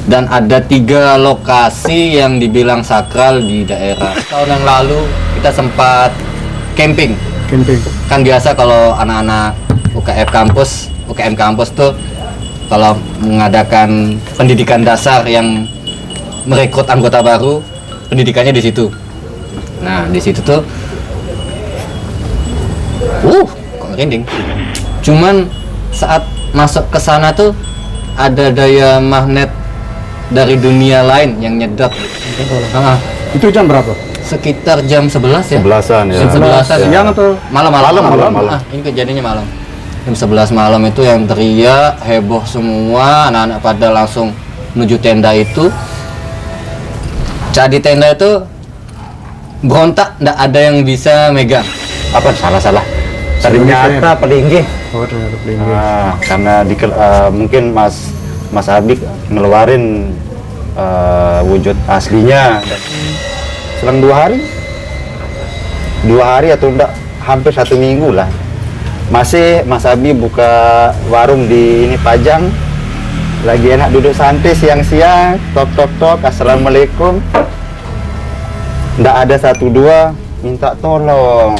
Dan ada 3 lokasi yang dibilang sakral di daerah. Tahun yang lalu kita sempat camping. Kan biasa kalau anak-anak UKM kampus tuh kalau mengadakan pendidikan dasar yang merekrut anggota baru, pendidikannya di situ. Nah, di situ tuh kok merinding. Cuman saat masuk ke sana tuh ada daya magnet dari dunia lain yang nyedot. Itu jam berapa? Sekitar jam 11 ya. 11-an ya. Jam 11-an. Siang atau malam. Malam. Ini kejadiannya malam. Jam 11 malam itu yang teriak, heboh semua, anak-anak pada langsung menuju tenda itu. Di tenda itu berontak, nggak ada yang bisa megang. Apa salah? Ternyata pelinggi. Oh, ternyata pelinggi. Karena mungkin Mas Abik ngeluarin wujud aslinya. Selang 2 hari atau enggak, hampir 1 minggu lah. Masih Mas Abi buka warung di ini Pajang, lagi enak duduk santai siang-siang, tok, assalamualaikum. Nggak ada 1-2 minta tolong.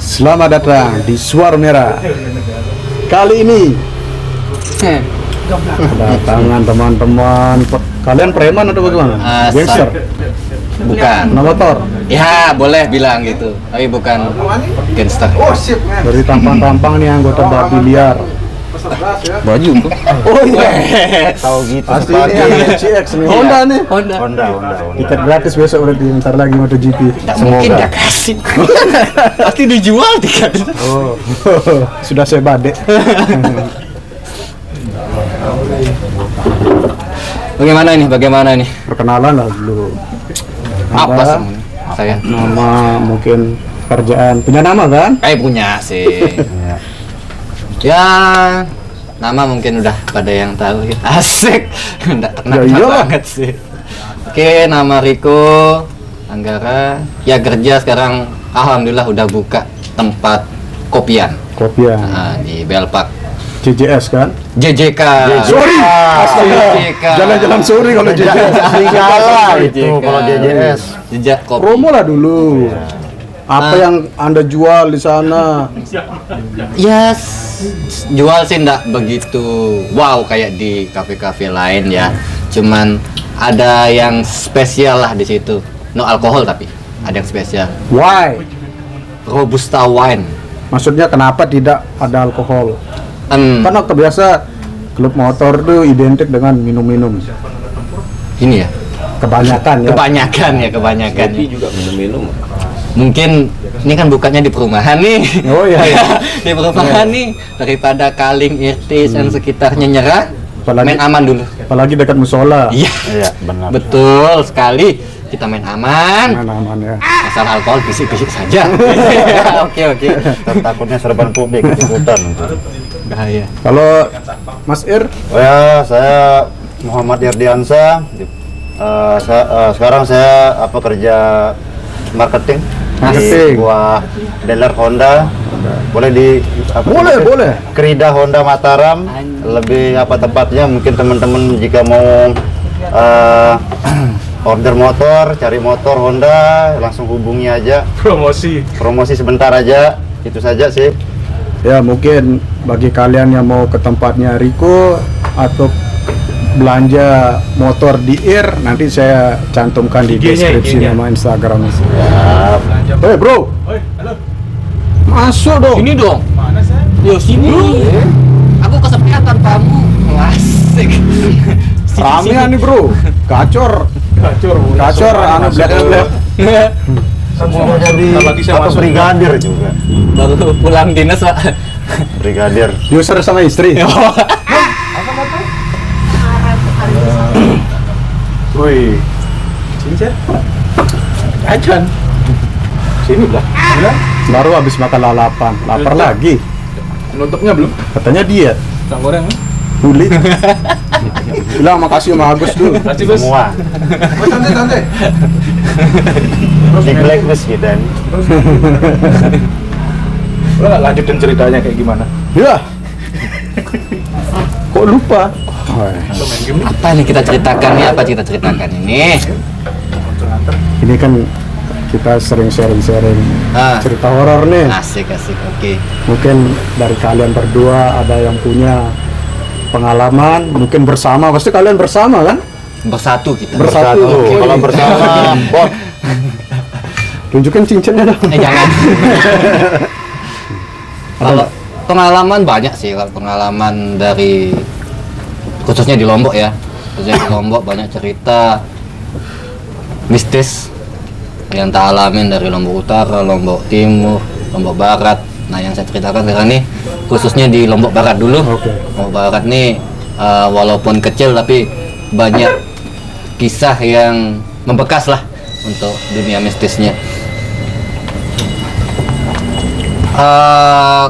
Selamat datang di Suara Merah. Kali ini kedatangan teman-teman. Kalian preman atau bagaimana? Gangster? Bukan. Nama motor? Ya, boleh bilang gitu. Tapi bukan gangster. Dari tampang-tampang nih anggota babi liar. Baju kok. Oh iya. Tahu gitu. Pasti sepatu. ini CX nih. Honda nih. Honda. Tiket gratis besok berarti, bentar lagi MotoGP. Nggak mungkin dia kasih. Pasti dijual tiket. Oh, sudah saya badek. Bagaimana ini? Perkenalan lah dulu. Apa semuanya? Saya Nama, mungkin kerjaan. Punya nama kan? punya sih. Ya, nama mungkin udah pada yang tahu ya. Asik. Nggak terkenal banget sih. Oke, nama Riko Anggara. Ya kerja sekarang alhamdulillah udah buka tempat kopian. Kopian. Di Belpak. JJS kan? JJK. Sorry. JJK. Jalan-jalan sorry kalau JJS. Serigala itu kalau JJS. Jejak kopi. Promo lah dulu. Apa yang Anda jual di sana? Ya, jual sih enggak begitu wow kayak di kafe-kafe lain ya. Cuman ada yang spesial lah di situ. No alkohol tapi ada yang spesial. Why? Robusta wine. Maksudnya kenapa tidak ada alkohol? Kan waktu biasa klub motor tuh identik dengan minum-minum. Ini ya. Kebanyakan ya. Kebanyakan. Kopi juga minum-minum. Mungkin ini kan bukanya di perumahan nih. Oh iya. Di perumahan nih, daripada Kaling, Irtis dan sekitarnya nyerah, main aman dulu. Apalagi dekat musola. Iya, Benar. betul sekali. Kita main aman. Aman ya. Asal alkohol bisik-bisik saja. Oke. Takutnya serban publik ikutan. Bahaya. Kalau Mas Ir, Oh ya, saya Muhammad Irdiansa. Sekarang saya kerja marketing di sebuah dealer Honda. Boleh boleh. Krida Honda Mataram. Lebih tepatnya mungkin teman-teman jika mau order motor, cari motor Honda, langsung hubungi aja. Promosi sebentar aja, itu saja sih. Ya mungkin bagi kalian yang mau ke tempatnya Riko atau belanja motor di IR, nanti saya cantumkan di deskripsi nama Instagram. Hei bro, masuk dong. Sini dong. Mana saya? Yo sini. Aku kesepian tanpamu. Asik. Rame nih bro, gacor anu black. Semua jadi brigadir juga. Baru pulang dinas, Pak. Brigadir. User sama istri. Wih. Sini saya. Ajan. Sini lah. Baru habis makan lalapan, lapar lagi. Nutupnya belum? Katanya diet. Pisang goreng. Kulit. Bilang makasih sama Agus dulu. Masih Gus. Semua. Oh, santai. Di blacklist kita nih. Lo nggak lanjutin ceritanya kayak gimana? Ya. Kok lupa? Oh, Lo main game nih. Apa nih kita ceritakan nih? Apa kita ceritakan ini? ini kan kita sering sharing-sharing Ah. cerita horor nih. Asik, oke. Mungkin dari kalian berdua ada yang punya pengalaman, mungkin bersama, pasti kalian bersama kan? Bersatu kita. Bersatu. Oke. Kalau bersama bot. Tunjukin cincinnya dong. Jangan. Kalau pengalaman banyak sih, kalau pengalaman dari khususnya di Lombok ya. Khususnya di Lombok banyak cerita mistis yang tak alamin dari Lombok Utara, Lombok Timur, Lombok Barat. Nah, yang saya ceritakan sekarang nih khususnya di Lombok Barat dulu. Oke. Lombok Barat nih walaupun kecil tapi banyak kisah yang membekas lah untuk dunia mistisnya.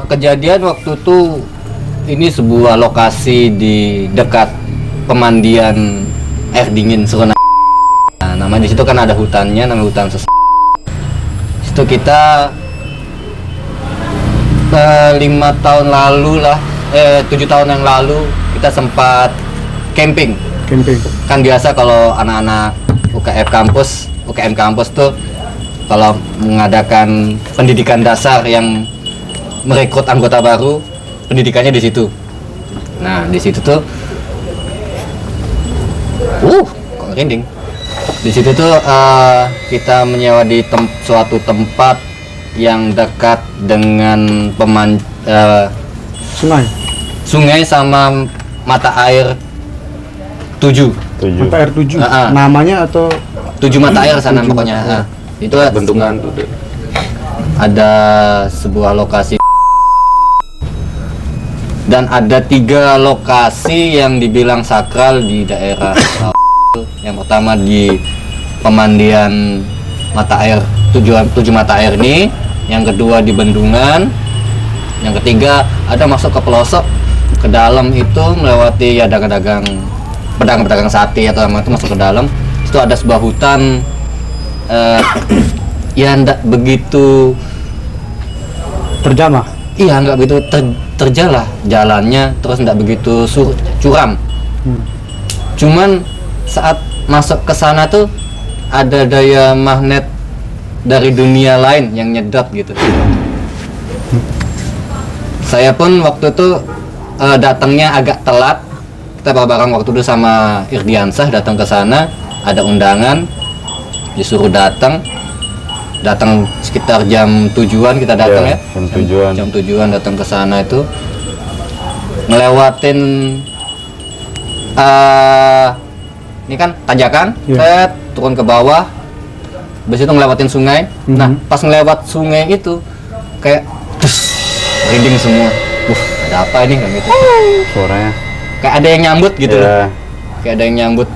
Kejadian waktu itu ini sebuah lokasi di dekat pemandian air dingin Serona. Nah, nama di situ kan ada hutannya, nama hutan Situ kita 5 tahun lalu lah, 7 tahun yang lalu kita sempat camping. Kan biasa kalau anak-anak UKM kampus tuh kalau mengadakan pendidikan dasar yang merekrut anggota baru, pendidikannya di situ. Nah, di situ tuh kok merinding. Di situ tuh kita menyewa di suatu tempat yang dekat dengan sungai sama mata air 7. Mata air 7. Ah. Namanya atau 7 mata air sana 7 pokoknya. mata air. Itu Bendungan tuh deh. ada sebuah lokasi dan ada 3 lokasi yang dibilang sakral di daerah yang pertama di pemandian mata air 7 mata air ini, yang kedua di bendungan, yang ketiga ada masuk ke pelosok ke dalam itu melewati ya pedagang sate atau apa itu masuk ke dalam. Itu ada sebuah hutan ya ndak begitu terjamah? Iya, nggak begitu terjalah jalannya, terus nggak begitu curam. Cuman saat masuk ke sana tuh ada daya magnet dari dunia lain yang nyedot gitu. Saya pun waktu itu datangnya agak telat. Kita bareng waktu itu sama Irdiansah datang ke sana, ada undangan, disuruh datang sekitar jam 7-an kita datang ya. Jam 7-an datang ke sana itu ngelewatin ini kan tanjakan, turun ke bawah, habis itu ngelewatin sungai. Nah, pas ngelewat sungai itu kayak merinding semua. Ada apa ini kayak gitu? Suaranya. Kayak ada yang nyambut gitu loh. Kayak ada yang nyambut.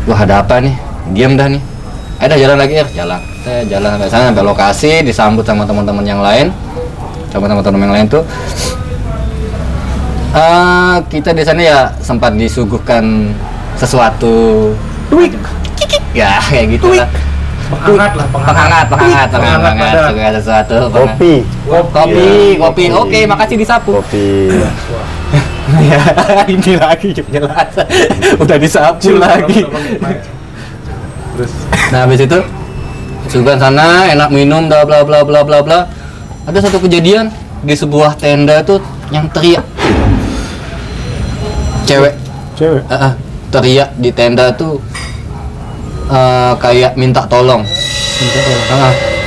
Wah, ada apa nih? Diam dah nih. Ayo jalan lagi ya, Saya jalan sampai sana, sampai lokasi, disambut sama teman-teman yang lain. Sama teman-teman yang lain tuh kita di sana ya sempat disuguhkan sesuatu ya kayak gitu lah. Penghangat segala sesuatu. Kopi. Oke, makasih disapu. Kopi. Ya, ini lagi jelas. Udah disapu lagi. Terus Nah, habis itu suguhan sana, enak minum, bla bla bla bla bla bla. Ada satu kejadian di sebuah tenda tuh yang teriak. Cewek. Teriak di tenda tuh kayak minta tolong.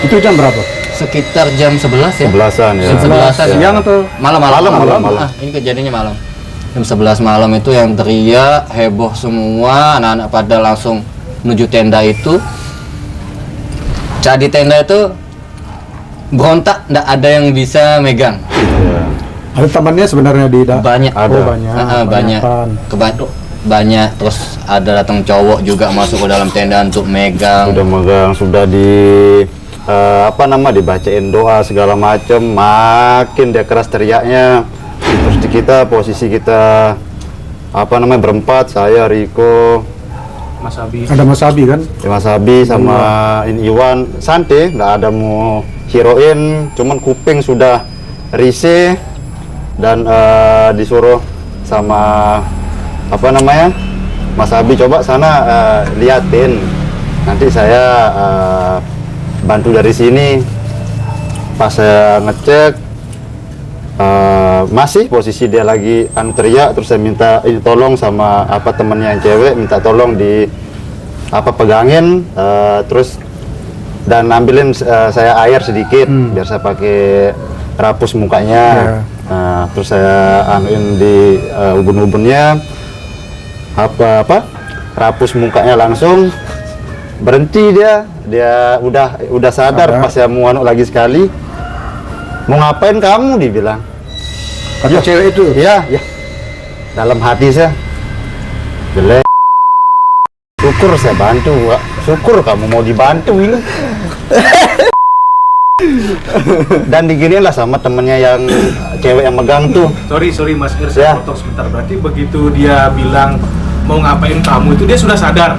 Itu jam berapa? Sekitar jam 11 ya. 11-an ya. 11-an. Siang atau Malam. Malam. Ini kejadiannya malam. Jam 11 malam itu yang teriak, heboh semua, anak-anak pada langsung menuju tenda itu. Saat di tenda itu berontak, nggak ada yang bisa megang. ada temannya sebenarnya di Banyak. Ada. banyak. Banyak. Terus ada datang cowok juga masuk ke dalam tenda untuk megang. Sudah megang, sudah dibacain doa segala macam, makin dia keras teriaknya. Terus posisi kita apa namanya berempat, saya, Riko, Mas Abi. Ada Mas Abi kan? Mas Abi sama ini Iwan. Santai, nggak ada mau heroin, cuman kuping sudah risih dan disuruh sama apa namanya Mas Abi, coba sana liatin, nanti saya bantu dari sini. Pas saya ngecek masih posisi dia lagi teriak, terus saya minta ini tolong sama apa temennya yang cewek, minta tolong di apa pegangin, terus dan ambilin saya air sedikit biar saya pakai rapus mukanya. Terus saya anuin di ubun-ubunnya apa rapus mukanya, langsung berhenti dia udah sadar. Pas saya mau anu lagi sekali, mau ngapain kamu, dibilang. Kata cewek itu? Iya. Dalam hati saya, jelek. Syukur saya bantu, Pak. Syukur kamu mau dibantu ini. Dan diginiin lah sama temennya yang cewek yang megang tuh. Sorry Mas Ir, Ya. saya potong sebentar. Berarti begitu dia bilang mau ngapain kamu itu dia sudah sadar?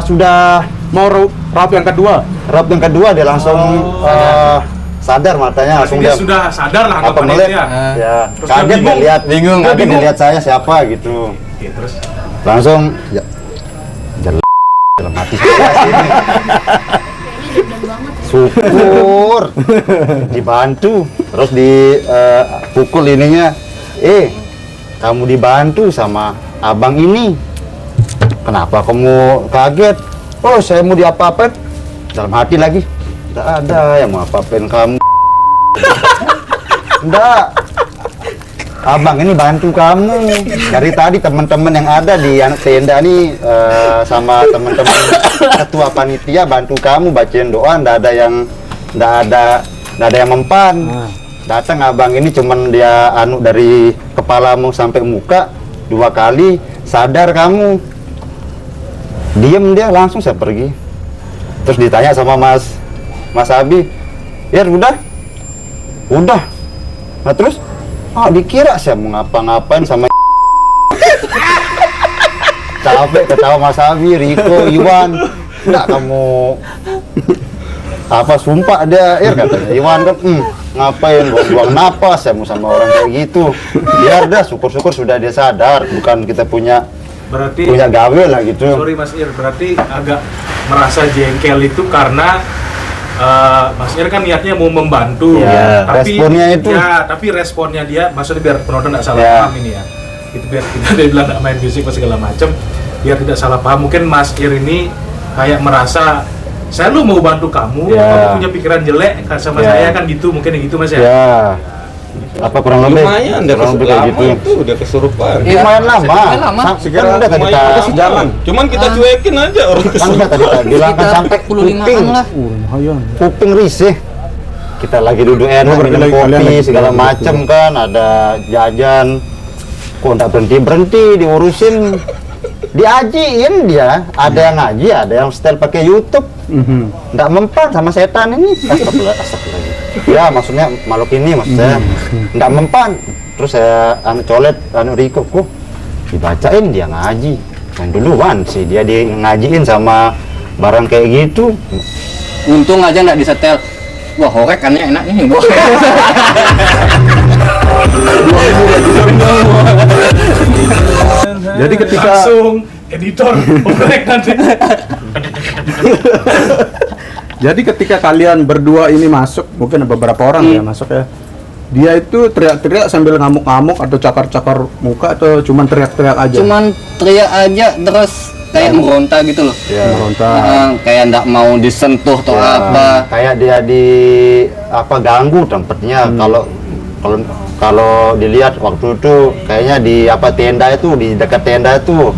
Sudah Mau rap yang kedua? rap yang kedua dia langsung sadar, matanya Berarti langsung dia sudah sadar lah apa anggapannya melek. dia. Ya, Terus dia kaget dia bingung. lihat, Dia kaget dia bingung. lihat saya siapa gitu. Oke, terus Langsung ya jelek dalam hati saya sini. Syukur dibantu, terus dipukul ininya. Kamu dibantu sama abang ini, kenapa kamu kaget? Oh, saya mau diapa-apain. Dalam hati lagi, tidak ada yang mau apa-apain kamu. Enggak, abang ini bantu kamu. Dari tadi teman-teman yang ada di tenda nih sama teman-teman ketua panitia bantu kamu bacain doa. Nggak ada yang mempan. Datang abang ini cuman dia anu dari kepalamu sampai muka 2 kali, sadar kamu. Diem dia, langsung saya pergi. Terus ditanya sama Mas Abi, ya udah. Nah terus, dikira saya mau ngapa-ngapain sama capek ketawa Mas Abi, Riko, Iwan. Enggak, kamu apa sumpah dia, katanya Iwan kan, ngapain buang-buang napas saya mau sama orang kayak gitu. Biar dah, syukur-syukur sudah dia sadar, bukan kita punya gawe lah gitu. Sorry Mas Ir, berarti agak merasa jengkel itu karena Mas Ir kan niatnya mau membantu, Ya, tapi responnya itu. Ya, tapi responnya dia, maksudnya biar penonton tidak salah Ya. paham ini ya. Itu biar kita dia bilang nggak main fisik apa segala macam, biar tidak salah paham. Mungkin Mas Ir ini kayak merasa saya lu mau bantu kamu, Ya. kamu punya pikiran jelek sama Ya. saya kan gitu, mungkin gitu Mas ya. Ya, apa kurang lebih? Lumayan, udah kurang lebih kayak gitu. itu udah kesurupan. Iya. Lumayan lama. Lumayan lama. Sekarang udah tadi Lumayan kita kesejalan. Cuman kita cuekin aja orang kan kesurupan. udah tadi kita bilang kan sampai 45-an lah. Lumayan. kuping risih. Kita lagi duduk enak, berarti minum lagi kalian kopi lagi segala duduk. macem kan, ada jajan. Kok nggak berhenti diurusin, diajiin dia. Ada yang ngaji, ada yang setel pakai YouTube. Nggak mempan sama setan ini. Astagfirullah. Ya maksudnya makhluk ini maksudnya nggak mempan. Terus saya colet Riko, kok dibacain dia ngaji. Yang duluan sih dia ngajiin sama barang kayak gitu. Untung aja nggak disetel. Wah, horek kan enak nih, bos. Jadi ketika Langsung editor korek nanti. Jadi ketika kalian berdua ini masuk, mungkin beberapa orang ya masuk ya. Dia itu teriak-teriak sambil ngamuk-ngamuk atau cakar-cakar muka atau cuman teriak-teriak aja? Cuman teriak aja terus kayak meronta gitu loh. Ya. Meronta. Kayak nggak mau disentuh atau apa. Kayak dia di apa ganggu tempatnya. Kalau dilihat waktu itu kayaknya di apa tenda itu, di dekat tenda itu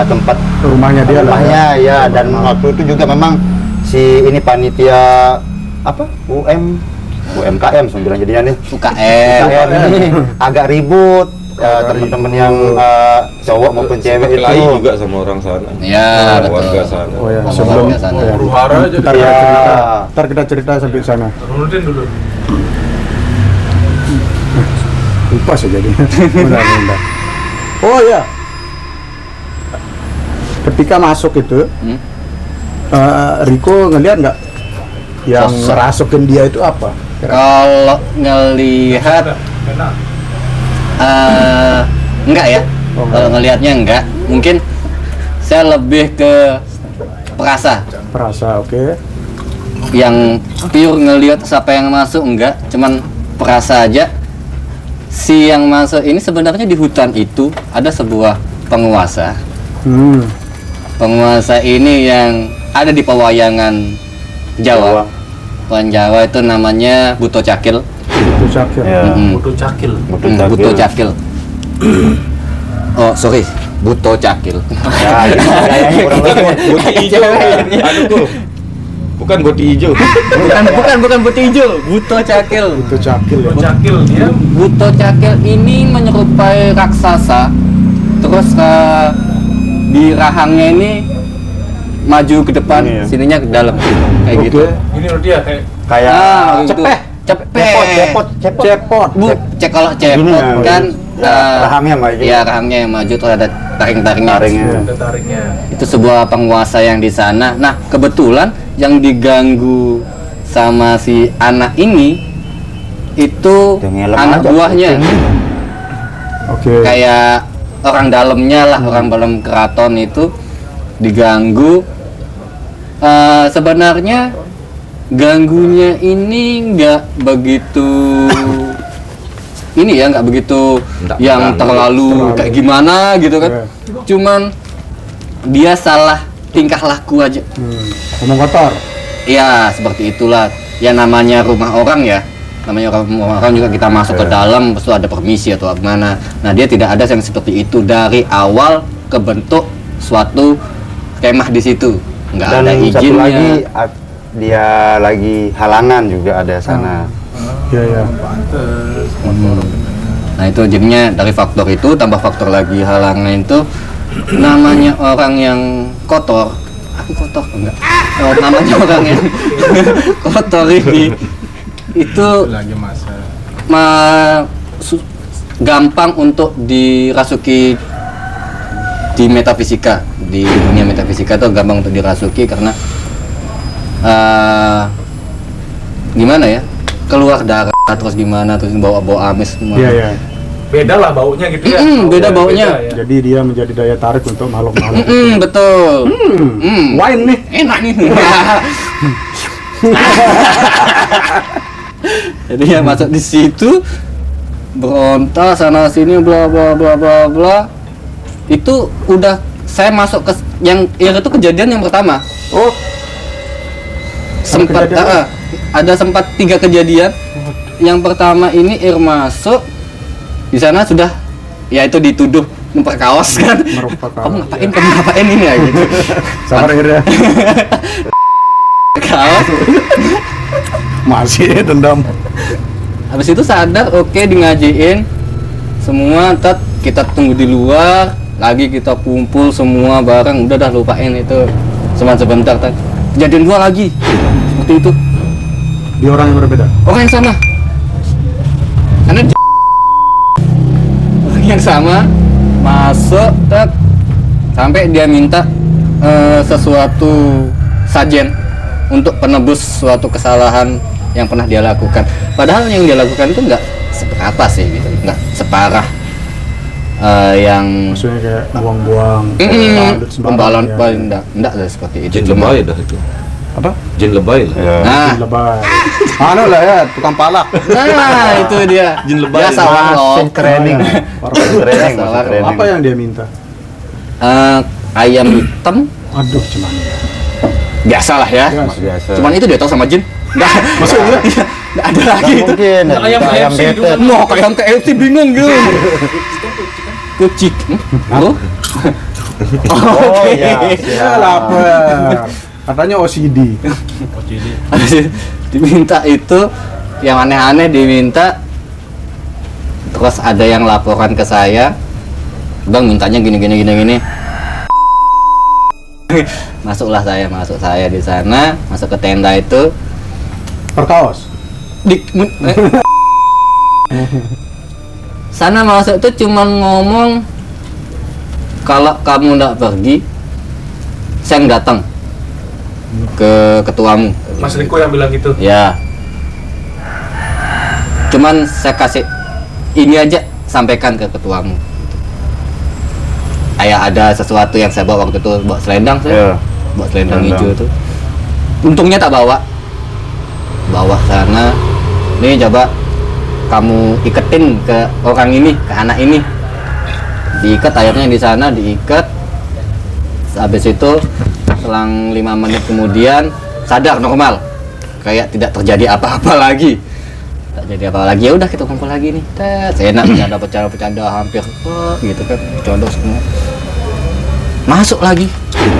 tempat Rumahnya dia lah. rumahnya ya. Dan waktu itu juga memang si ini panitia apa UMKM sembilan jadinya nih. UKM. UKM ini agak ribut. Teman-teman yang cowok maupun cewek itu. Kelahi juga sama orang sana. Ya, betul. Warga sana. Oh ya, Ngomong sebelum ke sana. ya. Huru-hara aja. Ntar kita cerita sampai sana. Runutin dulu. Lupa sih jadi. Bentar. Oh ya, ketika masuk itu Riko ngelihat nggak yang Sosok. ngerasukin dia itu apa? Kalau ngelihat Enak. enggak ya. Oh, Kalau ngelihatnya enggak, mungkin saya lebih ke perasa. Perasa, oke. Yang pure ngelihat siapa yang masuk enggak, cuman perasa aja. Si yang masuk ini sebenarnya di hutan itu ada sebuah penguasa. Penguasa ini yang ada di pewayangan Jawa. Pewayangan Jawa itu namanya Buto Cakil. Itu Cakil. Ya. Butuh cakil. Buto Cakil. Oh, sorry. Buto Cakil. Ya, gitu, kayaknya kurang lebih. Boti hijau. Aduh, Kul. Bukan boti hijau. bukan Buto Hijau. Buto Cakil. Itu Cakil ya. Butuh cakil dia. Buto Cakil ini menyerupai raksasa. Terus di rahangnya ini maju ke depan, Ini ya. sininya ke dalam. Kayak Oke. gitu. Ini loh dia kayak Kayak Gitu. Cepet. Cepot. Bu, kalau Gini cepot ya, kan rahangnya maju. Iya, rahangnya yang maju terus ada taring-taringnya. Taringnya. ada tariknya. Itu sebuah penguasa yang di sana. Nah, kebetulan yang diganggu sama si anak ini itu Dia ngelem anak aja, buahnya. kucing. Oke. Kayak orang dalamnya lah, orang dalam keraton itu diganggu. Sebenarnya ganggunya ini nggak begitu ini ya, nggak begitu Nggak yang mengganggu. terlalu kayak gimana gitu kan. Iya. Cuman dia salah tingkah laku aja. Ngomong kotor. Ya seperti itulah. Ya namanya rumah orang ya. Namanya rumah orang juga kita masuk ke dalam, terus ada permisi atau gimana. Nah dia tidak ada yang seperti itu dari awal kebentuk suatu kemah di situ. Nggak Dan ada satu izinnya. lagi dia lagi halangan juga ada sana. Iya, iya. Pantes. Nah itu jadinya dari faktor itu tambah faktor lagi halangan itu namanya orang yang kotor. Aku kotor enggak? Namanya orang yang kotor ini itu Lagi masa. gampang untuk dirasuki di metafisika, di dunia metafisika itu gampang untuk dirasuki karena gimana ya, keluar darah terus gimana, terus bawa amis semua. Iya, iya. Beda lah baunya gitu ya. Beda baunya. ya. Jadi dia menjadi daya tarik untuk makhluk-makhluk. Betul. Wine nih. Enak nih. Jadi yang masuk di situ berontak sana sini bla bla bla bla bla. Itu udah saya masuk ke yang itu kejadian yang pertama. Oh, Sempat kejadian ada sempat 3 kejadian. Yang pertama ini masuk di sana sudah ya itu dituduh memperkaos kan. merupakan. Kamu ngapain ini ya gitu. Sabar ya. Kaos. Masih dendam. Habis itu sadar, oke, di ngajiin semua, kita tunggu di luar, lagi kita kumpul semua bareng, udah dah lupain itu sebentar. Kejadian 2 lagi seperti itu, Di orang yang berbeda. orang yang sama, karena orang yang sama masuk, sampai dia minta sesuatu sajen untuk penebus suatu kesalahan yang pernah dia lakukan. Padahal yang dia lakukan itu nggak seberapa sih gitu, nggak separah yang Maksudnya kayak buang-buang. pembalon enggak ada seperti itu. Jin lebay dah itu. Apa? Jin lebay lah. Ya. Nah, Lebay. Anu lah ya, tukang palak. nah itu dia. Jin lebay. Biasa warlock. Training. Training, Biasa, masuk training. Apa yang dia minta? Ayam hitam Aduh, cuman. biasalah ya. Biasa. Cuman itu dia tahu sama jin. Enggak. Maksudnya enggak ada lagi Nggak itu. mungkin. Ayam ayam KFC bete. juga. Mau kayak KFC bingung gitu. Kucing. Oh. Oh iya. Ya lapar. Katanya OCD. Oh, jadi Habis itu diminta itu yang aneh-aneh diminta, terus ada yang laporan ke saya, bang mintanya gini. Masuk saya di sana, masuk ke tenda itu Perkaos. sana masuk itu cuman ngomong kalau kamu nggak pergi saya yang datang ke ketuamu. Mas Riko yang bilang gitu. Ya. Cuman saya kasih ini aja, sampaikan ke ketuamu. Kayak ada sesuatu yang saya bawa waktu itu, bawa selendang saya. Iya. Bawa selendang Selendang. hijau tuh. Untungnya tak bawa. Bawa sana. Nih coba kamu iketin ke orang ini, ke anak ini. Diikat, akhirnya di sana diikat. Habis itu selang 5 menit kemudian sadar normal, kayak tidak terjadi apa-apa lagi. Tak jadi apa lagi, ya udah kita kumpul lagi nih. Enak bercanda-bercanda hampir gitu kan, contoh semua. Masuk lagi,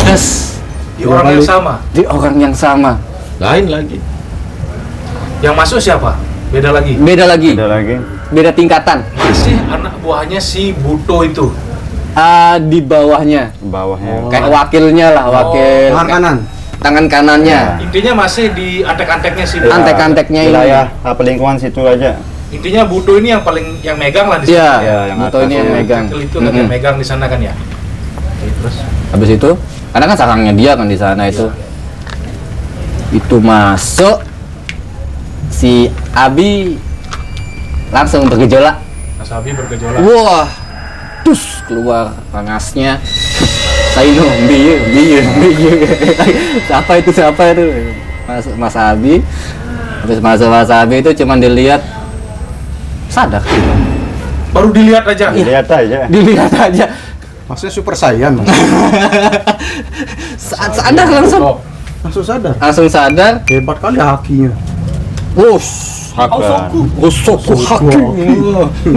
tes Di orang yang sama. di orang yang sama. Lain lagi. Yang masuk siapa? Beda lagi. Beda lagi, Ada lagi. beda tingkatan. Masih anak buahnya si Buto itu. Di bawahnya, Bawahnya. kayak wakilnya lah, wakil Tangan kanan. tangan kanannya, Intinya masih di antek-anteknya si Buto. antek-anteknya ini. Wilayah lingkungan situ aja. Intinya Buto ini yang paling yang megang lah di Iya, sana. Ya, yang Buto atas ini yang ya. megang. Wakil itu kan yang megang di sana kan ya. Oke, terus Habis itu, karena kan sarangnya dia kan di sana itu. Itu masuk, si Abi langsung bergejolak. Mas Abi bergejolak. Wah, terus keluar pangasnya. Saino, biye. Siapa itu? Masuk Mas Abi. Habis masuk Mas Abi itu cuman dilihat sadar. Baru dilihat aja. Lihat aja. Dilihat aja. Maksudnya super saiyan, Mas. Sadar langsung. Oh, Langsung sadar. Langsung sadar. Hebat kali hakinya. Haka. Soku haki.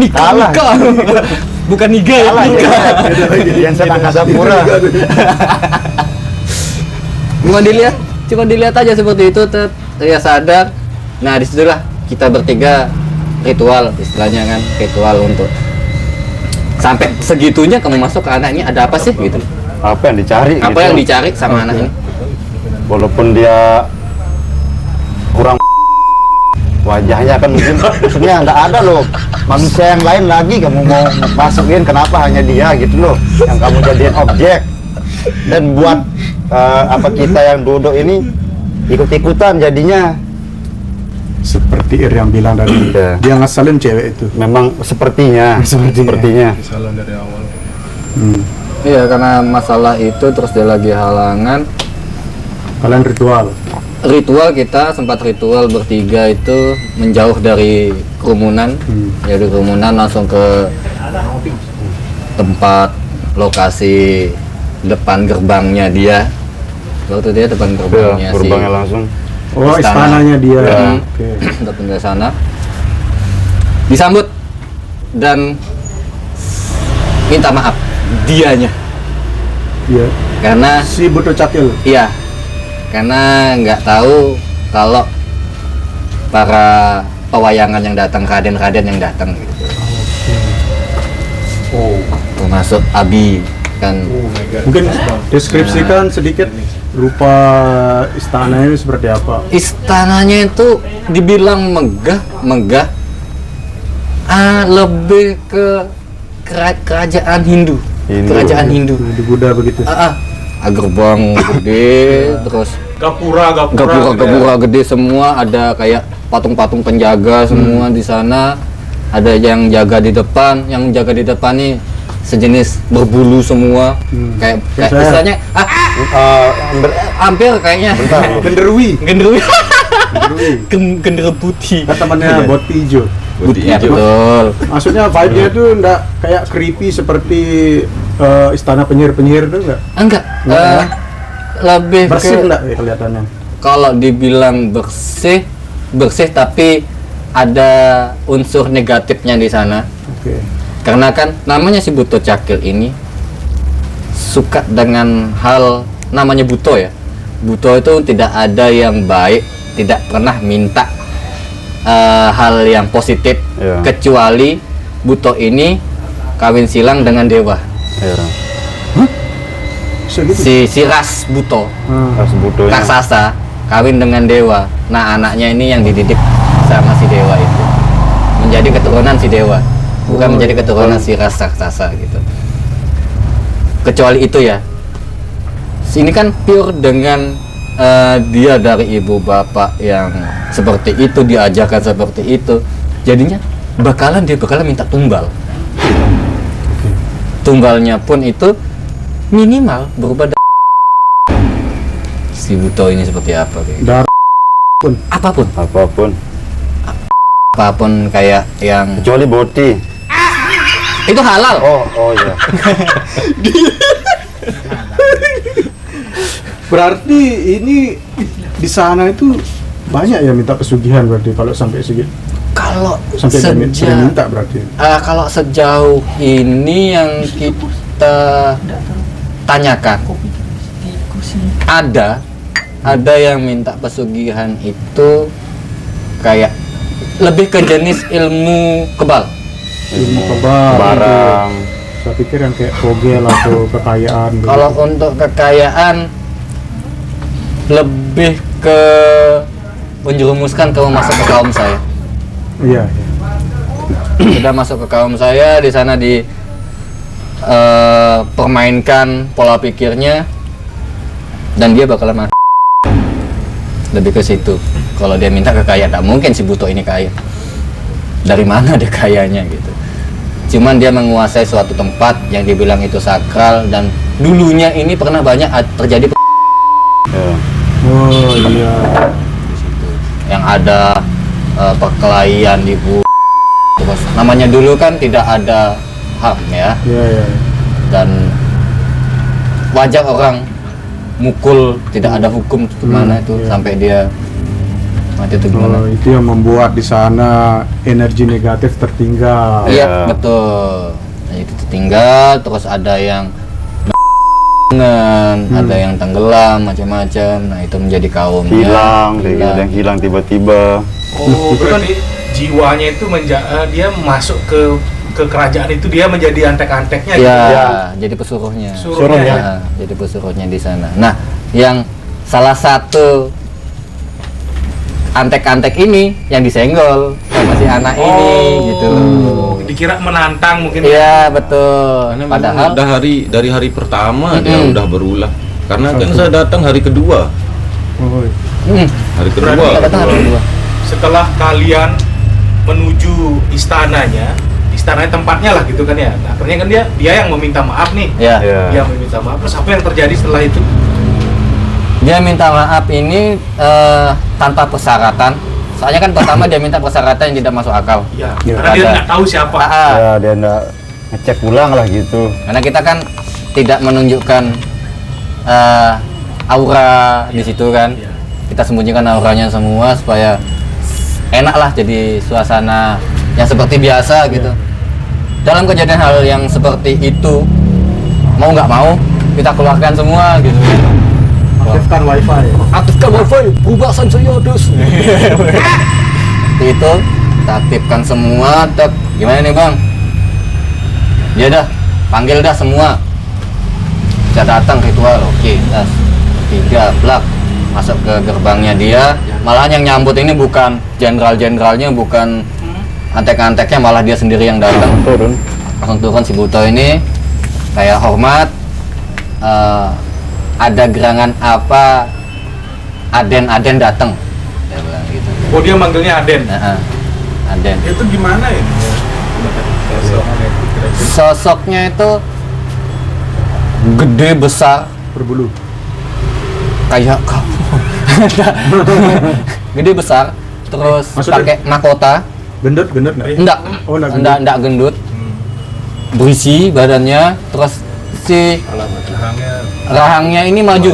Kalah. Bukan Niga ya. Kalah Niga. ya. Yang sedang Kasapura. Cuma dilihat aja seperti itu, dia sadar. Nah, disitulah kita bertiga ritual, istilahnya kan, ritual untuk sampai segitunya kamu masuk ke anak ini ada apa sih gitu. Apa yang dicari? Apa gitu. yang dicari sama anak ini? Walaupun dia kurang wajahnya kan mungkin maksudnya nggak ada loh manusia yang lain lagi kamu mau masukin, kenapa hanya dia gitu loh yang kamu jadiin objek, dan buat apa kita yang duduk ini ikut-ikutan jadinya. Seperti Ir yang bilang tadi, Iya. dia ngeselin cewek itu. Memang sepertinya Sepertinya. kesalahan dari awal. Iya, karena masalah itu terus dia lagi halangan. Kalian ritual. Ritual, kita sempat ritual bertiga itu menjauh dari kerumunan. Jadi kerumunan langsung ke tempat lokasi depan gerbangnya dia. Waktu dia depan gerbangnya si gerbangnya langsung. Oh, Istana. istananya dia. Ya. Oke. datang ke sana, disambut dan minta maaf dianya Iya. karena Si Buto Cakil. iya, karena nggak tahu kalau para pewayangan yang datang, raden-raden yang datang gitu. Termasuk Abi kan. Mungkin deskripsikan sedikit rupa istana ini seperti apa. Istananya itu dibilang megah, lebih ke kerajaan Hindu. Kerajaan Hindu. Di Buddha begitu. Gerbang gede, terus gapura gede semua, ada kayak patung-patung penjaga semua di sana. Ada yang jaga di depan, yang jaga di depan nih sejenis berbulu semua, kayak istilahnya hampir kayaknya Genderwi. Genderuwo putih. Kan temannya Boti Hijau. Ya, betul. Maksudnya vibe-nya itu enggak kayak creepy seperti istana penyihir-penyihir itu enggak? Enggak, lebih Bersih ke, enggak ya kelihatannya? kalau dibilang bersih tapi ada unsur negatifnya di sana. Oke. Karena kan namanya si Buto Cakil ini suka dengan hal namanya Buto ya. Buto itu tidak ada yang baik, tidak pernah minta hal yang positif, Iya. kecuali Buto ini kawin silang dengan dewa. Ya, Segitu. Si ras Buto, harus butuhnya. raksasa, kawin dengan dewa. Nah, anaknya ini yang dididik sama si dewa itu, menjadi keturunan si dewa, bukan menjadi keturunan si ras raksasa gitu. Kecuali itu ya, Ini kan pure dengan dia dari ibu bapak yang seperti itu, diajarkan seperti itu, jadinya dia bakalan minta tumbal. Tumbalnya pun itu minimal berupa si Buto ini seperti apa kayak gitu. Apapun kayak yang Kecuali boti. itu halal. Oh ya. Berarti ini di sana itu banyak ya minta pesugihan berarti kalau sampai segitu. Kalau Sampai sering minta berarti. kalau sejauh ini yang kita tanyakan, ada yang minta pesugihan itu kayak lebih ke jenis ilmu kebal. Ilmu kebal, Barang. Saya pikir yang kayak togel atau kekayaan. Kalau untuk kekayaan lebih ke menjerumuskan kamu masuk ke kaum saya. Iya. Sudah masuk ke kaum saya, di sana di permainkan pola pikirnya dan dia bakalan masuk. Lebih ke situ. Kalau dia minta kekayaan, tak mungkin si Buto ini kaya. Dari mana dia kayanya gitu. Cuman dia menguasai suatu tempat yang dibilang itu sakral dan dulunya ini pernah banyak terjadi Ya. Oh iya. di situ. Yang ada perkelahian di terus namanya dulu kan tidak ada HAM ya, Iya. dan wajar orang mukul, tidak ada hukum gimana itu iya. sampai dia mati itu Oh, gimana. itu yang membuat di sana energi negatif tertinggal. Iya, Ya. betul. Nah, itu tertinggal, terus ada yang ada yang tenggelam macam-macam. Nah, itu menjadi kaumnya Hilang, ada yang hilang tiba-tiba. Oh, berarti jiwanya itu dia masuk ke kerajaan itu, dia menjadi antek-anteknya Ya, Ya. jadi pesuruhnya. Suruhnya ya. Nah, jadi pesuruhnya di sana. Nah, yang salah satu antek-antek ini yang disenggol sama si anak ini gitu. Dikira menantang mungkin. Iya, betul. Karena Padahal udah dari hari pertama dia Mm-mm. udah berulah. Karena kan saya datang hari kedua. Oh, Hari kedua. Berarti kita datang hari kedua. Setelah kalian menuju istananya tempatnya lah gitu kan ya. Nah, akhirnya kan dia yang meminta maaf nih. Ya. Ya. Dia meminta maaf. Terus apa yang terjadi setelah itu? Dia minta maaf ini tanpa persyaratan. Soalnya kan pertama dia minta persyaratan yang tidak masuk akal. Ya, Ya. karena dia Ada. nggak tahu siapa. Ya, dia enggak ngecek ulang lah gitu. Karena kita kan tidak menunjukkan aura di situ kan. Iya. Kita sembunyikan auranya semua supaya enak lah jadi suasana yang seperti biasa gitu. Dalam kejadian hal yang seperti itu, mau nggak mau kita keluarkan semua gitu. aktifkan wifi. Aktifkan wifi, bubasan saya dus. Itu kita aktifkan semua. Tek. Gimana nih bang? Ya dah, panggil dah semua. Kita datang ritual, oke. Das. 3 blak masuk ke gerbangnya dia. Malahan yang nyambut ini bukan jenderal-jenderalnya, bukan antek-anteknya, malah dia sendiri yang datang. Turun. Langsung turun si Buto ini kayak hormat. Ada gerangan apa, Aden datang, dia bilang gitu. Oh, dia manggilnya Aden. Aden. Itu gimana ya? Sosoknya itu gede besar, Berbulu. kayak kamu. Gede besar, terus Maksudnya- pakai mahkota. Gendut nggak? Enggak, Oh, enggak gendut. Berisi badannya, terus si Alamat rahangnya. rahangnya ini maju.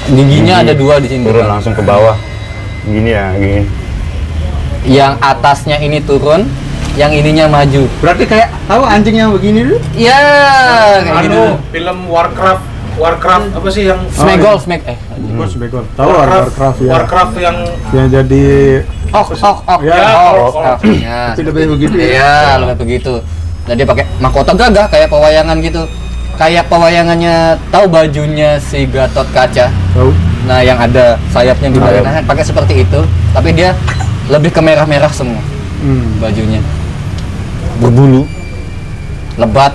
Giginya Gigi. ada 2 di sini. Turun langsung ke bawah. Gini ya, gini. Yang atasnya ini turun, yang ininya maju. Berarti kayak tahu anjing yang begini dulu? Iya, kayak gitu. Film Warcraft apa sih yang Smegol, Bos begol. Tahu Warcraft ya. Warcraft yang Yang jadi ok. Ya, Ya, Tapi lebih begitu ya? Iya, lebih begitu. Dan dia pakai mahkota gagah kayak pewayangan gitu. Kayak pewayangannya, tahu bajunya si Gatot Kaca. tahu. Nah, yang ada sayapnya di Sayap. belakang, pakai seperti itu. Tapi dia lebih ke merah-merah semua bajunya. Berbulu, lebat.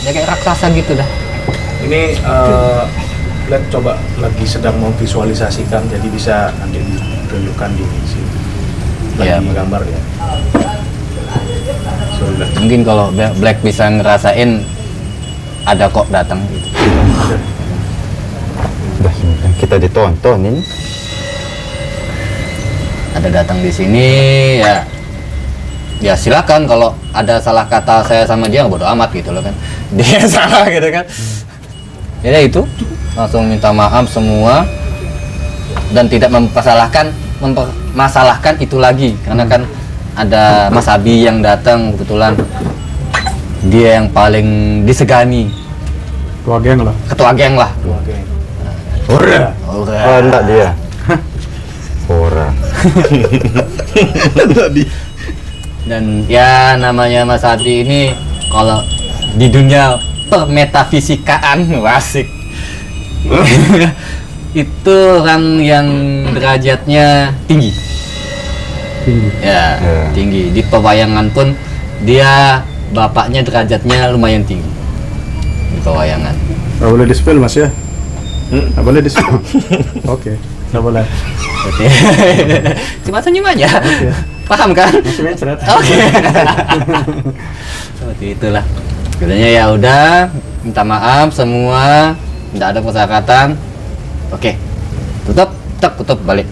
Ya kayak raksasa gitu dah. ini Black coba lagi sedang memvisualisasikan, jadi bisa nanti ditunjukkan di sini. Iya. Lagi gambar ya. Sorry Black. Mungkin kalau Black bisa ngerasain ada kok datang gitu. Udah, kita ditonton ini. Ada datang di sini ya. Ya silakan, kalau ada salah kata saya sama dia bodo amat gitu loh kan. Dia salah gitu kan. Ya itu langsung minta maaf semua dan tidak mempermasalahkan itu lagi, karena kan ada Mas Abi yang datang kebetulan, dia yang paling disegani, Ketua geng lah. ketua geng lah. Oke. Ora. Oh, enggak dia. Ora. Dan ya namanya Mas Abi ini kalau di dunia permetafisikaan asik. Itu orang yang derajatnya tinggi. Ya, Ya. tinggi. Di pewayangan pun dia bapaknya derajatnya lumayan tinggi. Di pewayangan. Nggak boleh di-spill Mas ya? Nggak boleh di-spill. Oke, nggak boleh. Berarti cuma senyum aja. Paham kan? Masih mencret. Oke. Seperti itulah. Katanya ya udah, minta maaf semua, tidak ada kesepakatan. Oke. Tutup balik.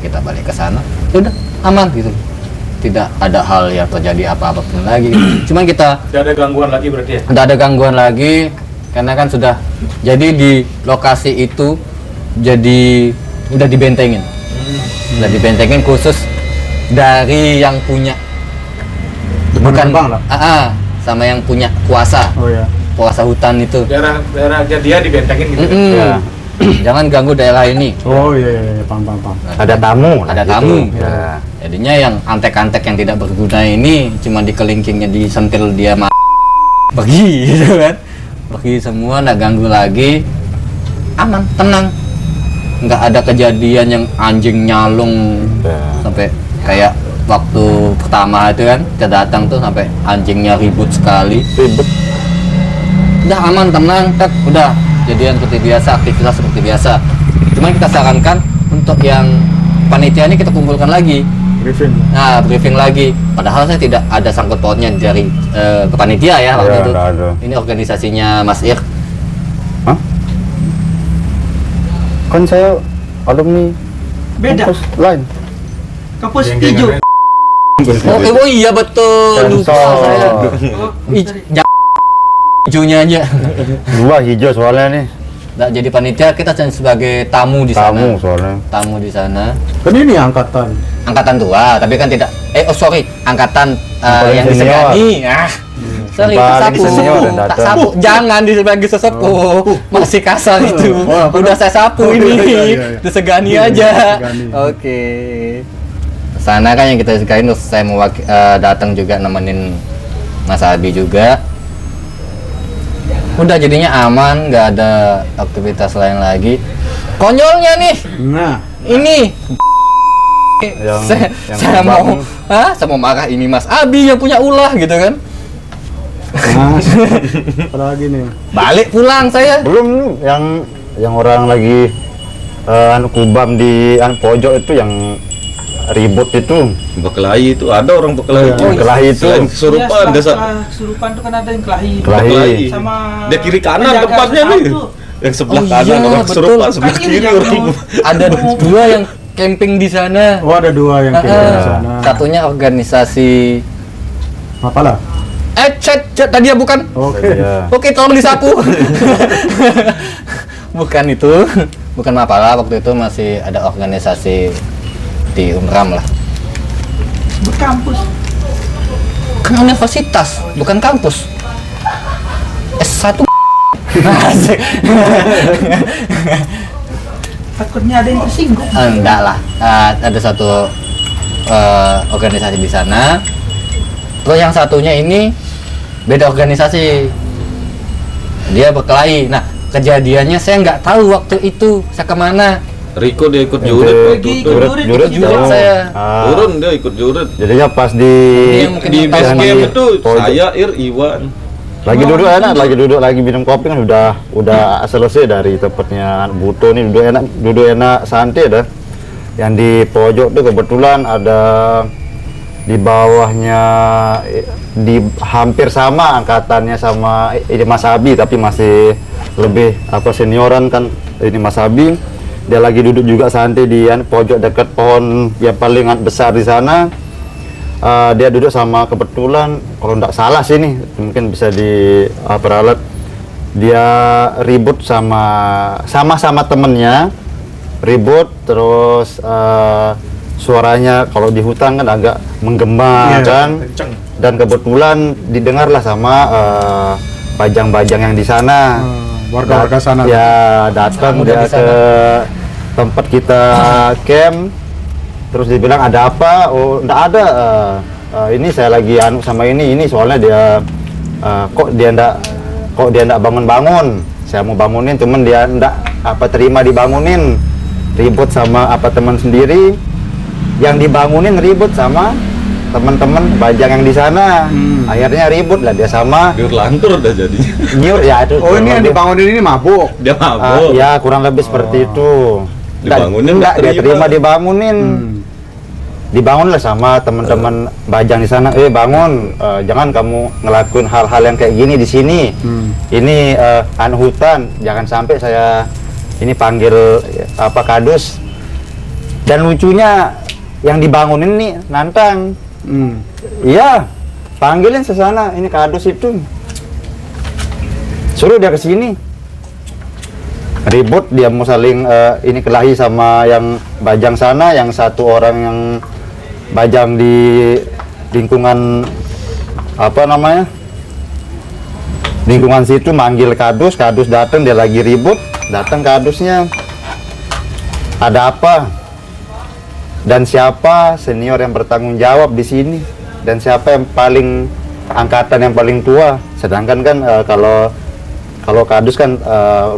Kita balik ke sana. Ya udah, aman gitu. Tidak ada hal yang terjadi apa-apapun lagi. Cuman kita Tidak ada gangguan lagi berarti ya? tidak ada gangguan lagi karena kan sudah jadi di lokasi itu jadi udah dibentengin. Udah dibentengin khusus dari yang punya, bukan Bang lah. sama yang punya kuasa Oh ya. hutan itu. Daerah dia dibentengin gitu. Mm-mm. Ya. Jangan ganggu daerah ini. Oh iya, paham. Ada tamu. Ada gitu. tamu. Ya. Jadinya yang antek-antek yang tidak berguna ini cuma di kelingkingnya disentil dia pergi gitu kan. Pergi semua, nggak ganggu lagi. Aman, tenang. Nggak ada kejadian yang anjing nyalung Ya. sampai kayak waktu pertama itu kan kita datang tuh sampai anjingnya ribut sekali. Ribet. Udah aman, tenang, tek, udah jadian seperti biasa, aktivitas seperti biasa. Cuma kita sarankan untuk yang panitia ini kita kumpulkan lagi. Briefing. Nah, briefing lagi. Padahal saya tidak ada sangkut pautnya dari ke panitia ya waktu Ya, itu. nggak ada. Ini organisasinya Mas Ir. Hah? Kan saya alumni Beda. kampus lain. Kampus Geng-gengan hijau. Oh iya betul. Lupa Sensor. saya. Hijaunya aja. Dua hijau soalnya nih. Nah, jadi panitia kita sebagai tamu di sana. Tamu soalnya. Tamu di sana. Kan ini angkatan. Angkatan tua, tapi kan tidak. Angkatan Paling yang senior. disegani. Sorry, Paling sapu. senior yang Tak datang. sapu. Jangan disebagi sesepuh. Masih kasar itu. Udah saya sapu ini. Iya. Disegani aja. Disegani. Oke. Sana kan yang kita segani, terus saya mau datang juga nemenin Mas Abi juga. Udah jadinya aman, nggak ada aktivitas lain lagi. Konyolnya nih, Nah, ini Yang- yang saya kembang. saya mau marah ini Mas Abi yang punya ulah gitu kan. Mas. Apalagi nih. Balik pulang saya. Belum yang orang lagi kubam di pojok itu yang ribut itu. Berkelahi itu ada orang berkelahi. Oh, kelahi itu. Selain kesurupan Iya, desa. setelah kesurupan tuh kan ada yang kelahi. Kelahi. Sama Dia kiri kanan penjaga tempatnya nih. satu. Yang sebelah Oh kanan iya, orang betul. kesurupan, sebelah Kan ini kiri yang orang. mau- Ada dua yang camping di sana. Oh ada dua yang kayak di sana. Satunya organisasi Apalah? chat tadi ya bukan? Oke. Iya. Oke, tolong disapu. Bukan itu. Bukan Mapala, waktu itu masih ada organisasi di Unram lah. Sebut kampus. Kan universitas, bukan kampus. S1. Asik. Takutnya ada yang tersinggung. Enggak lah. Ada satu organisasi di sana. Terus yang satunya ini beda organisasi. Dia berkelahi. Nah, kejadiannya saya nggak tahu waktu itu saya kemana. Riko dia ikut jurit waktu Pergi itu. ikut Jurit Jurit tahu. saya. Ah. Turun dia ikut jurit. Jadinya pas di Dia mungkin Di yang base tahu camp sama itu pojok. saya Ir Iwan. Lagi duduk enak, lagi minum kopi kan udah selesai dari tempatnya Buto nih, duduk enak santai dah. Yang di pojok tuh kebetulan ada di bawahnya hampir sama angkatannya sama ini Mas Abi, tapi masih lebih senioran kan ini Mas Abi. Dia lagi duduk juga santai di pojok dekat pohon yang paling besar di sana. Dia duduk sama, kebetulan kalau nggak salah sih nih, mungkin bisa diperalat, dia ribut sama temennya, ribut terus suaranya kalau di hutan kan agak menggema kan, Kenceng. dan kebetulan didengarlah sama bajang-bajang yang di sana. Warga-warga sana. Ya datang dia ke tempat kita camp. Terus dia bilang ada apa? Oh, enggak ada. Ini saya lagi sama ini soalnya dia kok dia enggak bangun-bangun. Saya mau bangunin, cuman dia enggak terima dibangunin. Ribut sama teman sendiri. Yang dibangunin ribut sama teman-teman bajang yang di sana. Akhirnya ribut lah dia sama Biar lantur udah jadi. nyur ya itu. Oh, ini yang dibangunin ini mabuk. Dia mabuk. Ya kurang lebih seperti itu. Dibangunin enggak dia terima. terima dibangunin. Dibangun lah sama teman-teman bajang di sana. Bangun, jangan kamu ngelakuin hal-hal yang kayak gini di sini. Ini hutan, jangan sampai saya ini panggil kadus. Dan lucunya yang dibangunin nih nantang. Iya, panggilin ke sana, ini kadus itu. Suruh dia ke sini. Ribut, dia mau saling ini kelahi sama yang bajang sana, yang satu orang yang bajang di lingkungan lingkungan situ manggil kadus datang, dia lagi ribut, datang kadusnya, ada apa dan siapa senior yang bertanggung jawab di sini dan siapa yang paling angkatan yang paling tua, sedangkan kan kalau kadus kan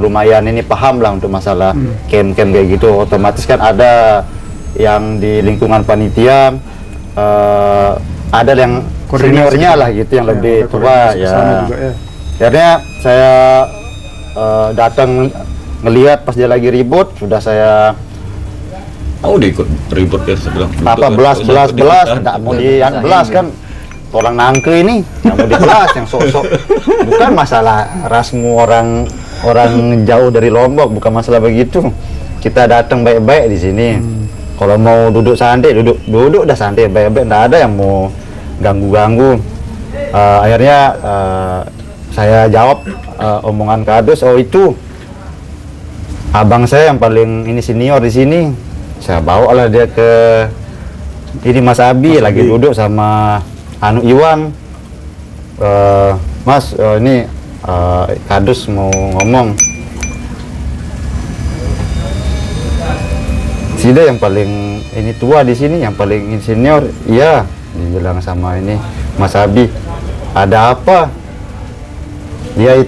lumayan ini paham lah untuk masalah camp kayak gitu, otomatis kan ada yang di lingkungan panitia ada yang seniornya lah gitu yang lebih tua ya. Akhirnya saya datang ngelihat pas dia lagi ribut, sudah saya Udah ikut ribut dia sebelah. belas nggak mau belas kan orang nangke ini nggak mau dibelas yang sok-sok, bukan masalah rasmu orang jauh dari Lombok, bukan masalah begitu. Kita datang baik-baik di sini. Kalau mau duduk santai, duduk dah santai baik-baik, nggak ada yang mau ganggu-ganggu. Akhirnya saya jawab omongan kadus, oh itu abang saya yang paling ini senior di sini. Saya bawa lah dia ke ini Mas Abi lagi duduk sama Iwan. Mas, ini kadus mau ngomong. Dia yang paling ini tua di sini, yang paling senior. Iya, dibilang sama ini Mas Abi. Ada apa? Dia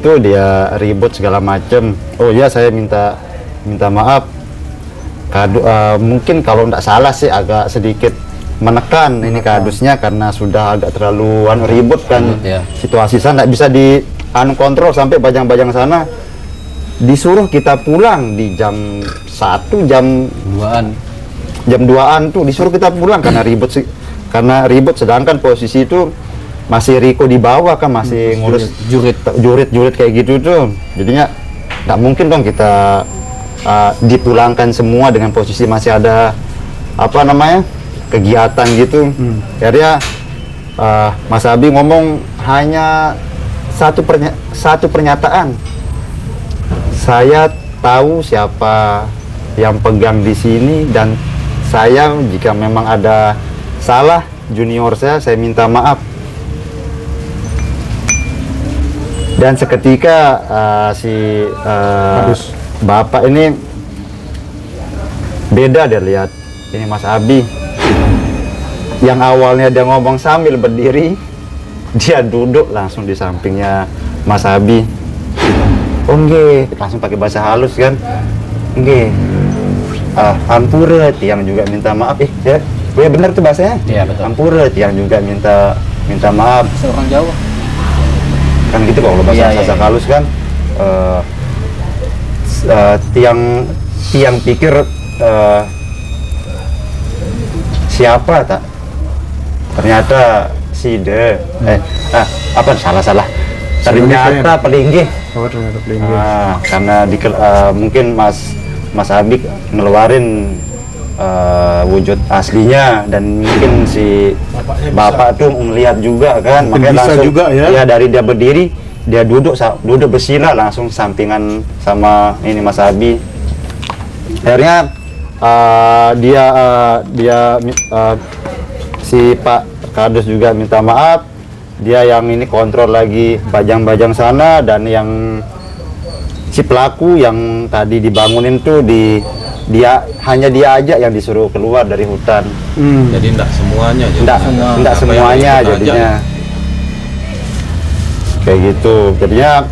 ribut segala macem. Oh iya, saya minta maaf. Mungkin kalau tidak salah sih agak sedikit menekan ini kadusnya karena sudah agak terlalu ribut kan. Situasi sana tidak bisa kontrol sampai bajang-bajang sana disuruh kita pulang di jam 1 jam 2-an tuh disuruh kita pulang karena ribut sedangkan posisi itu masih Riko di bawah kan, masih ngurus jurit kayak gitu tuh, jadinya nggak mungkin dong kita dipulangkan semua dengan posisi masih ada kegiatan gitu. Akhirnya Mas Abi ngomong hanya satu pernyataan, saya tahu siapa yang pegang di sini dan saya jika memang ada salah junior saya minta maaf. Dan seketika si bapak ini beda dia lihat ini Mas Abi. Yang awalnya dia ngomong sambil berdiri, dia duduk langsung di sampingnya Mas Abi. Oh nggih, langsung pakai bahasa halus kan. Nggih. Ampura tiang juga minta maaf. Ya benar tuh bahasanya. Iya betul. Ampura tiang juga minta maaf. Seorang Jawa. kan gitu kalau bahasa Iya, iya, Sasak iya. halus kan. Tiang pikir siapa tak? Ternyata si De. Salah. Ternyata Pelinggih. Oh, ternyata Pelinggih. Karena mungkin Mas Abik ngeluarin wujud aslinya dan mungkin si Bapaknya bisa. bapak tuh melihat juga kan, Mungkin bisa langsung juga ya. dari dia berdiri dia duduk bersila langsung sampingan sama ini Mas Abi. Akhirnya si Pak Kades juga minta maaf, dia yang ini kontrol lagi bajang-bajang sana, dan yang si pelaku yang tadi dibangunin tuh hanya dia aja yang disuruh keluar dari hutan. Jadi enggak semuanya. Enggak Apa yang semuanya ikut jadinya. Kayak gitu. Jadinya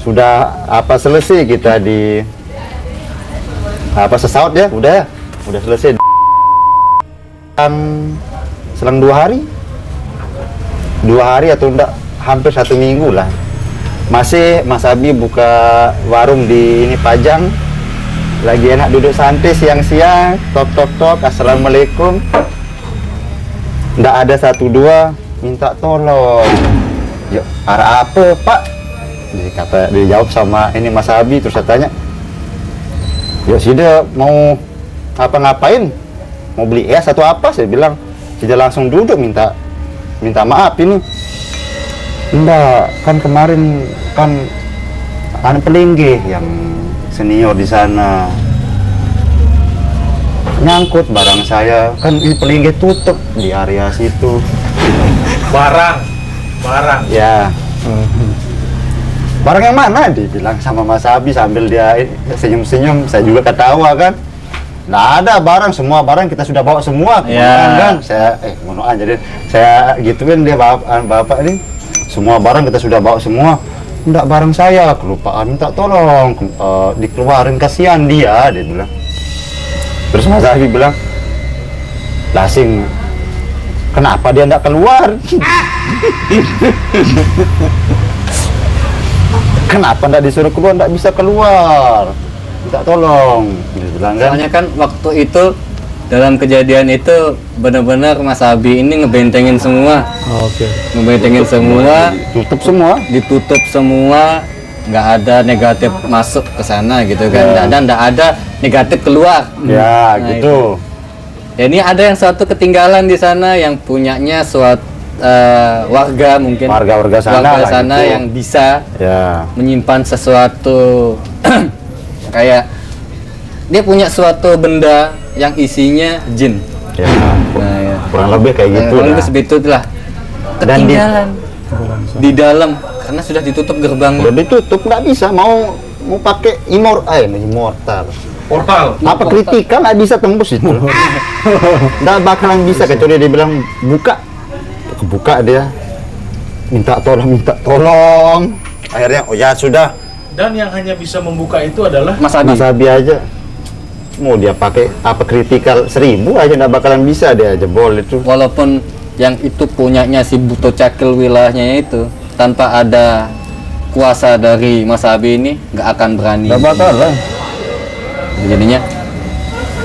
sudah selesai kita di sesaut ya, udah selesai. Selang 2 hari atau enggak, hampir 1 minggu lah. Masih Mas Abi buka warung di ini Pajang, lagi enak duduk santai siang-siang, tok, assalamualaikum. Nggak ada 1-2 minta tolong. Yuk, arah apa Pak? Dijawab sama ini Mas Abi, terus saya tanya, yuk Sida mau ngapain? Mau beli es atau apa? Saya bilang, Sida langsung duduk minta maaf ini. Enggak, kan kemarin kan Pelinggih yang senior di sana nyangkut barang saya, kan ini Pelinggih tutup di area situ. Barang. Ya. Barang yang mana? Dibilang sama Mas Abi sambil dia senyum-senyum, saya juga ketawa kan. Nggak ada barang, semua barang kita sudah bawa semua. Ya. Kan? Saya jadi saya gituin dia bapak ini. Semua barang kita sudah bawa semua. Enggak, barang saya kelupaan, minta tolong dikeluarin, kasihan dia bilang. Terus Mas Abi bilang, Lasing, kenapa dia enggak keluar? Kenapa enggak disuruh keluar, enggak bisa keluar? Minta tolong. Dia bilang kan. Soalnya kan waktu itu dalam kejadian itu benar-benar Mas Abi ini ngebentengin semua, Oke. ngebentengin semua, Ditutup semua. nggak ada negatif masuk ke sana gitu kan, nggak ada negatif keluar. Ya, Nah, gitu. Ya, ini ada yang suatu ketinggalan di sana yang punyanya suatu warga mungkin Warga sana lah sana gitu. yang bisa Ya. menyimpan sesuatu kayak dia punya suatu benda yang isinya jin. Ya. Nah, ya. Kurang lebih kayak gitu Kurang lah. lebih seperti itulah. Dan Ketinggalan di dalam karena sudah ditutup gerbangnya. Udah ditutup, nggak bisa mau pakai immortal. Portal. Apa kritikal nggak bisa tembus itu. Nggak bakalan bisa, kecuali dia bilang buka. Kebuka dia. Minta tolong. Akhirnya oh ya sudah. Dan yang hanya bisa membuka itu adalah Mas Abi. Mas Abi aja. Mau dia pakai apa kritikal 1000 aja nggak bakalan bisa, dia jebol itu. Walaupun yang itu punyanya si Buto Cakil wilayahnya itu, tanpa ada kuasa dari Mas Abi ini nggak akan berani. Nggak bakalan. Jadinya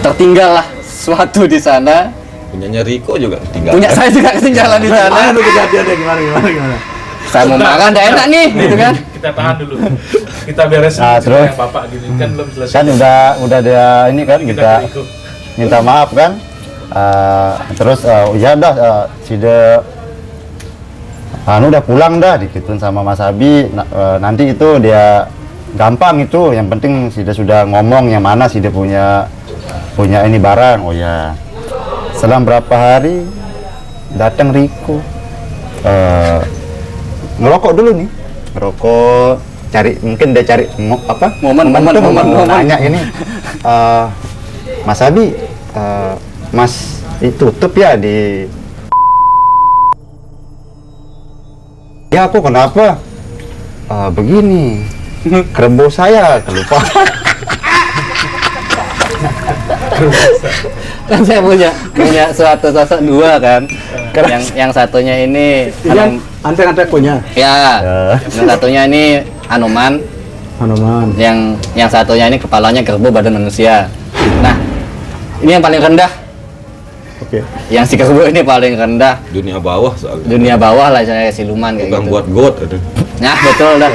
tertinggal lah sesuatu di sana. Punyanya Riko juga tinggal. Punya saya juga ketinggalan di sana. Itu kejadiannya gimana? Saya mau makan, nggak enak nih, gitu kan? kita tahan dulu. Kita beresin Nah, cerita terus? yang Bapak gini kan belum selesai. Kan udah dia ini kan kita ikut. minta maaf kan. Terus ya dah sudah udah pulang dah dikituin sama Mas Abi. Nanti itu dia gampang itu, yang penting sudah ngomong yang mana dia punya ini barang. Oh ya, selang berapa hari datang Riko, ngerokok dulu nih, mungkin dia cari Momen. nanya ini, Mas Abi, Mas ditutup ya di. Ya aku kenapa? Begini, kerbau saya kelupaan. Kan saya punya suatu sosok dua kan. Yang satunya ini Yang antek punya. ya, yang satunya ini Hanuman, yang satunya ini kepalanya kerbau badan manusia. Nah, ini yang paling rendah. Oke. Yang si kerbau ini paling rendah. Dunia bawah soalnya. Dunia bawah lah, saya siluman kayak Bukan gitu. buat got itu. Nah, betul dah.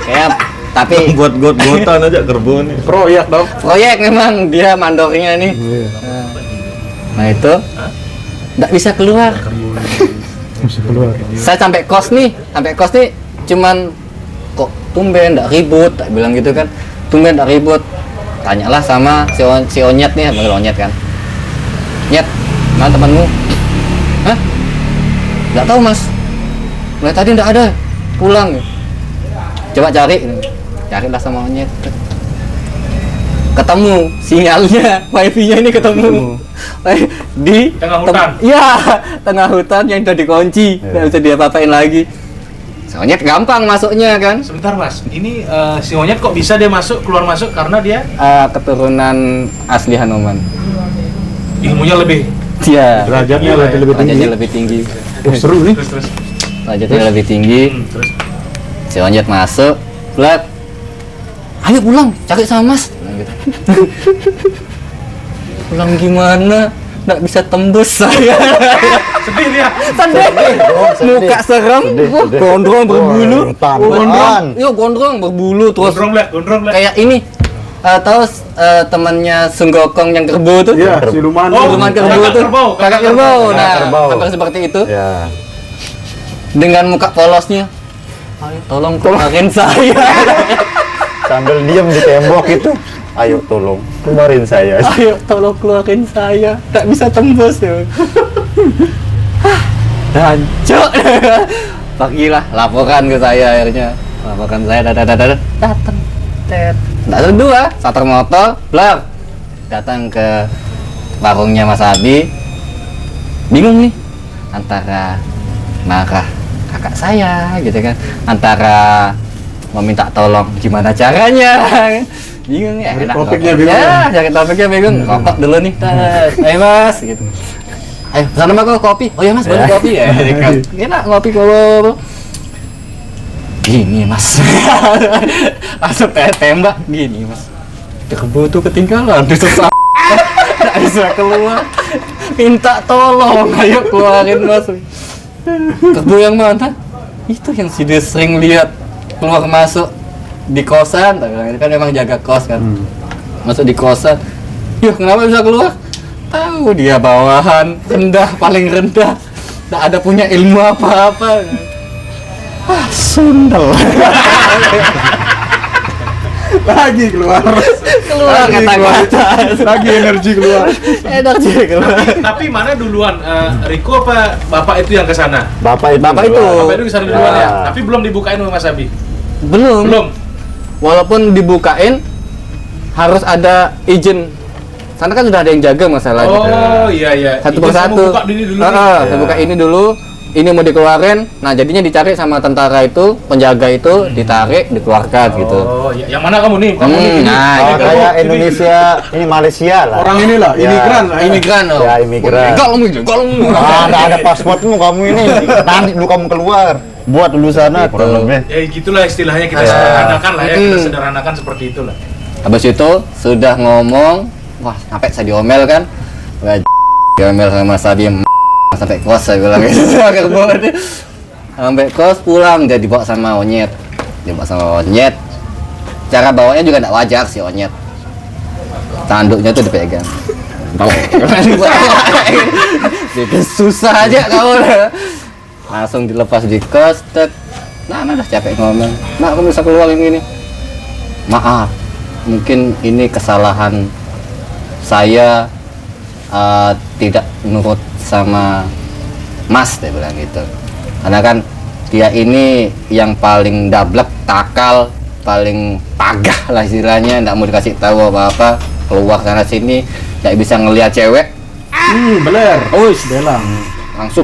Kayak tapi Buat gotan aja kerbau nih. Proyek dong. proyek memang dia mandornya nih. Nah itu nggak bisa keluar. Masih keluar. Saya sampai kos nih cuman kok tumben nggak ribut, tak bilang gitu kan. Tumben nggak ribut. Tanyalah sama si Onyet nih, panggil Onyet kan. Nyet, mana temanmu? Hah? Nggak tahu mas. Mulai tadi nggak ada, pulang. Coba carilah sama Onyet. Ketemu sinyalnya, wifi-nya ini ketemu di Tengah hutan. Iya, tengah hutan yang udah dikunci, nggak bisa diapa-apain lagi. Soalnya gampang masuknya kan. Sebentar mas, ini si monyet kok bisa dia masuk keluar masuk karena dia Keturunan asli Hanuman. ilmunya lebih. Iya. Derajatnya lebih tinggi. Derajatnya lebih tinggi. Oh, seru nih. Terus Derajatnya lebih tinggi. terus Si Onyet masuk, flat. Ayo pulang, cari sama Mas. Nah, gitu. Pulang gimana? Nggak bisa tembus saya. sedih dia. Sedih. Muka serem, gondrong berbulu. Gondrong. Iya, gondrong berbulu terus Gondrong lah. kayak ini. Tahu temannya Sun Gokong yang kerbau tuh? Iya, siluman. Oh, Siluman kerbau kakak tuh. kerbau, Kakak kakak kerbau. kerbau. Nah, Kakak kerbau. hampir seperti itu. Ya. Dengan muka polosnya. Ayo, tolong keluarin saya. Sambil diam di tembok itu. Ayo tolong keluarin saya. Ayo, tolong keluarin saya. Tak bisa tembus ya. Dan cok. Pagilah laporan ke saya akhirnya. Laporan saya datang. Tet. Nggak ada dua, starter motor, blar. Datang ke warungnya Mas Abi. Bingung nih antara marah kakak saya gitu kan, antara meminta tolong gimana caranya. Bingung ya, enak topiknya rokok. bingung. Ya, cari topiknya bingung. Rokok dulu nih, Tes. Ayo Mas gitu. Ayo, sana mah kopi. Oh ya Mas, boleh kopi ya. Enak ngopi kok. Gini Mas. Langsung tembak gini Mas. Kerbau tuh ketinggalan di sesat. Nggak bisa keluar. Minta tolong, ayo keluarin Mas. Kerbau yang mana? Itu yang si dia sering lihat keluar masuk di kosan, itu kan memang jaga kos kan. Masuk di kosan. Yuh, kenapa bisa keluar? Tahu dia bawahan rendah, paling rendah. Nggak ada punya ilmu apa-apa. Sundel. Lagi keluar. Keluar kata-kata. Lagi energi keluar. Energi keluar. Tapi mana duluan? Riko apa bapak itu yang ke sana? Bapak itu. Bapak itu. keluar. Bapak itu ke sana duluan ya. Ya. Tapi belum dibukain sama Mas Abi. Belum. Walaupun dibukain harus ada izin. Sana kan sudah ada yang jaga masalahnya. Oh iya. Satu Itu persatu. kamu buka ini dulu. Saya buka ini dulu. Ini mau dikeluarin. Nah, jadinya dicari sama tentara itu, penjaga itu, ditarik, dikeluarkan gitu. Oh, ya. Yang mana kamu nih? Kamu nih. Nah, Oh, gitu. kayak Indonesia, ini Malaysia lah. Orang inilah, Ya. imigran lah. Imigran loh. Ya, imigran. Ilegal. Nggak ada pasportmu kamu ini. Nanti dulu kamu keluar. Buat dulu sana kurang lebih. Ya gitulah istilahnya kita Ya. sederhanakan lah ya. Kita sederhanakan seperti itulah. Habis itu sudah ngomong, wah sampai saya diomel kan, wah diomel sama Mas Abi, sampai kos saya bilang gitu. Sampai kos pulang dia dibawa sama Onyet, cara bawanya juga tidak wajar si Onyet, tanduknya tuh dipegang. Susah aja kamu. Langsung dilepas di kos, nah udah capek ngomong, nah kamu bisa keluar yang ini. Maaf, mungkin ini kesalahan saya, tidak nurut sama Mas, dia bilang gitu. Karena kan dia ini yang paling dablek, takal, paling pagah lah istilahnya, nggak mau dikasih tahu apa-apa, keluar sana sini, nggak bisa ngelihat cewek, Beler. Belang. langsung.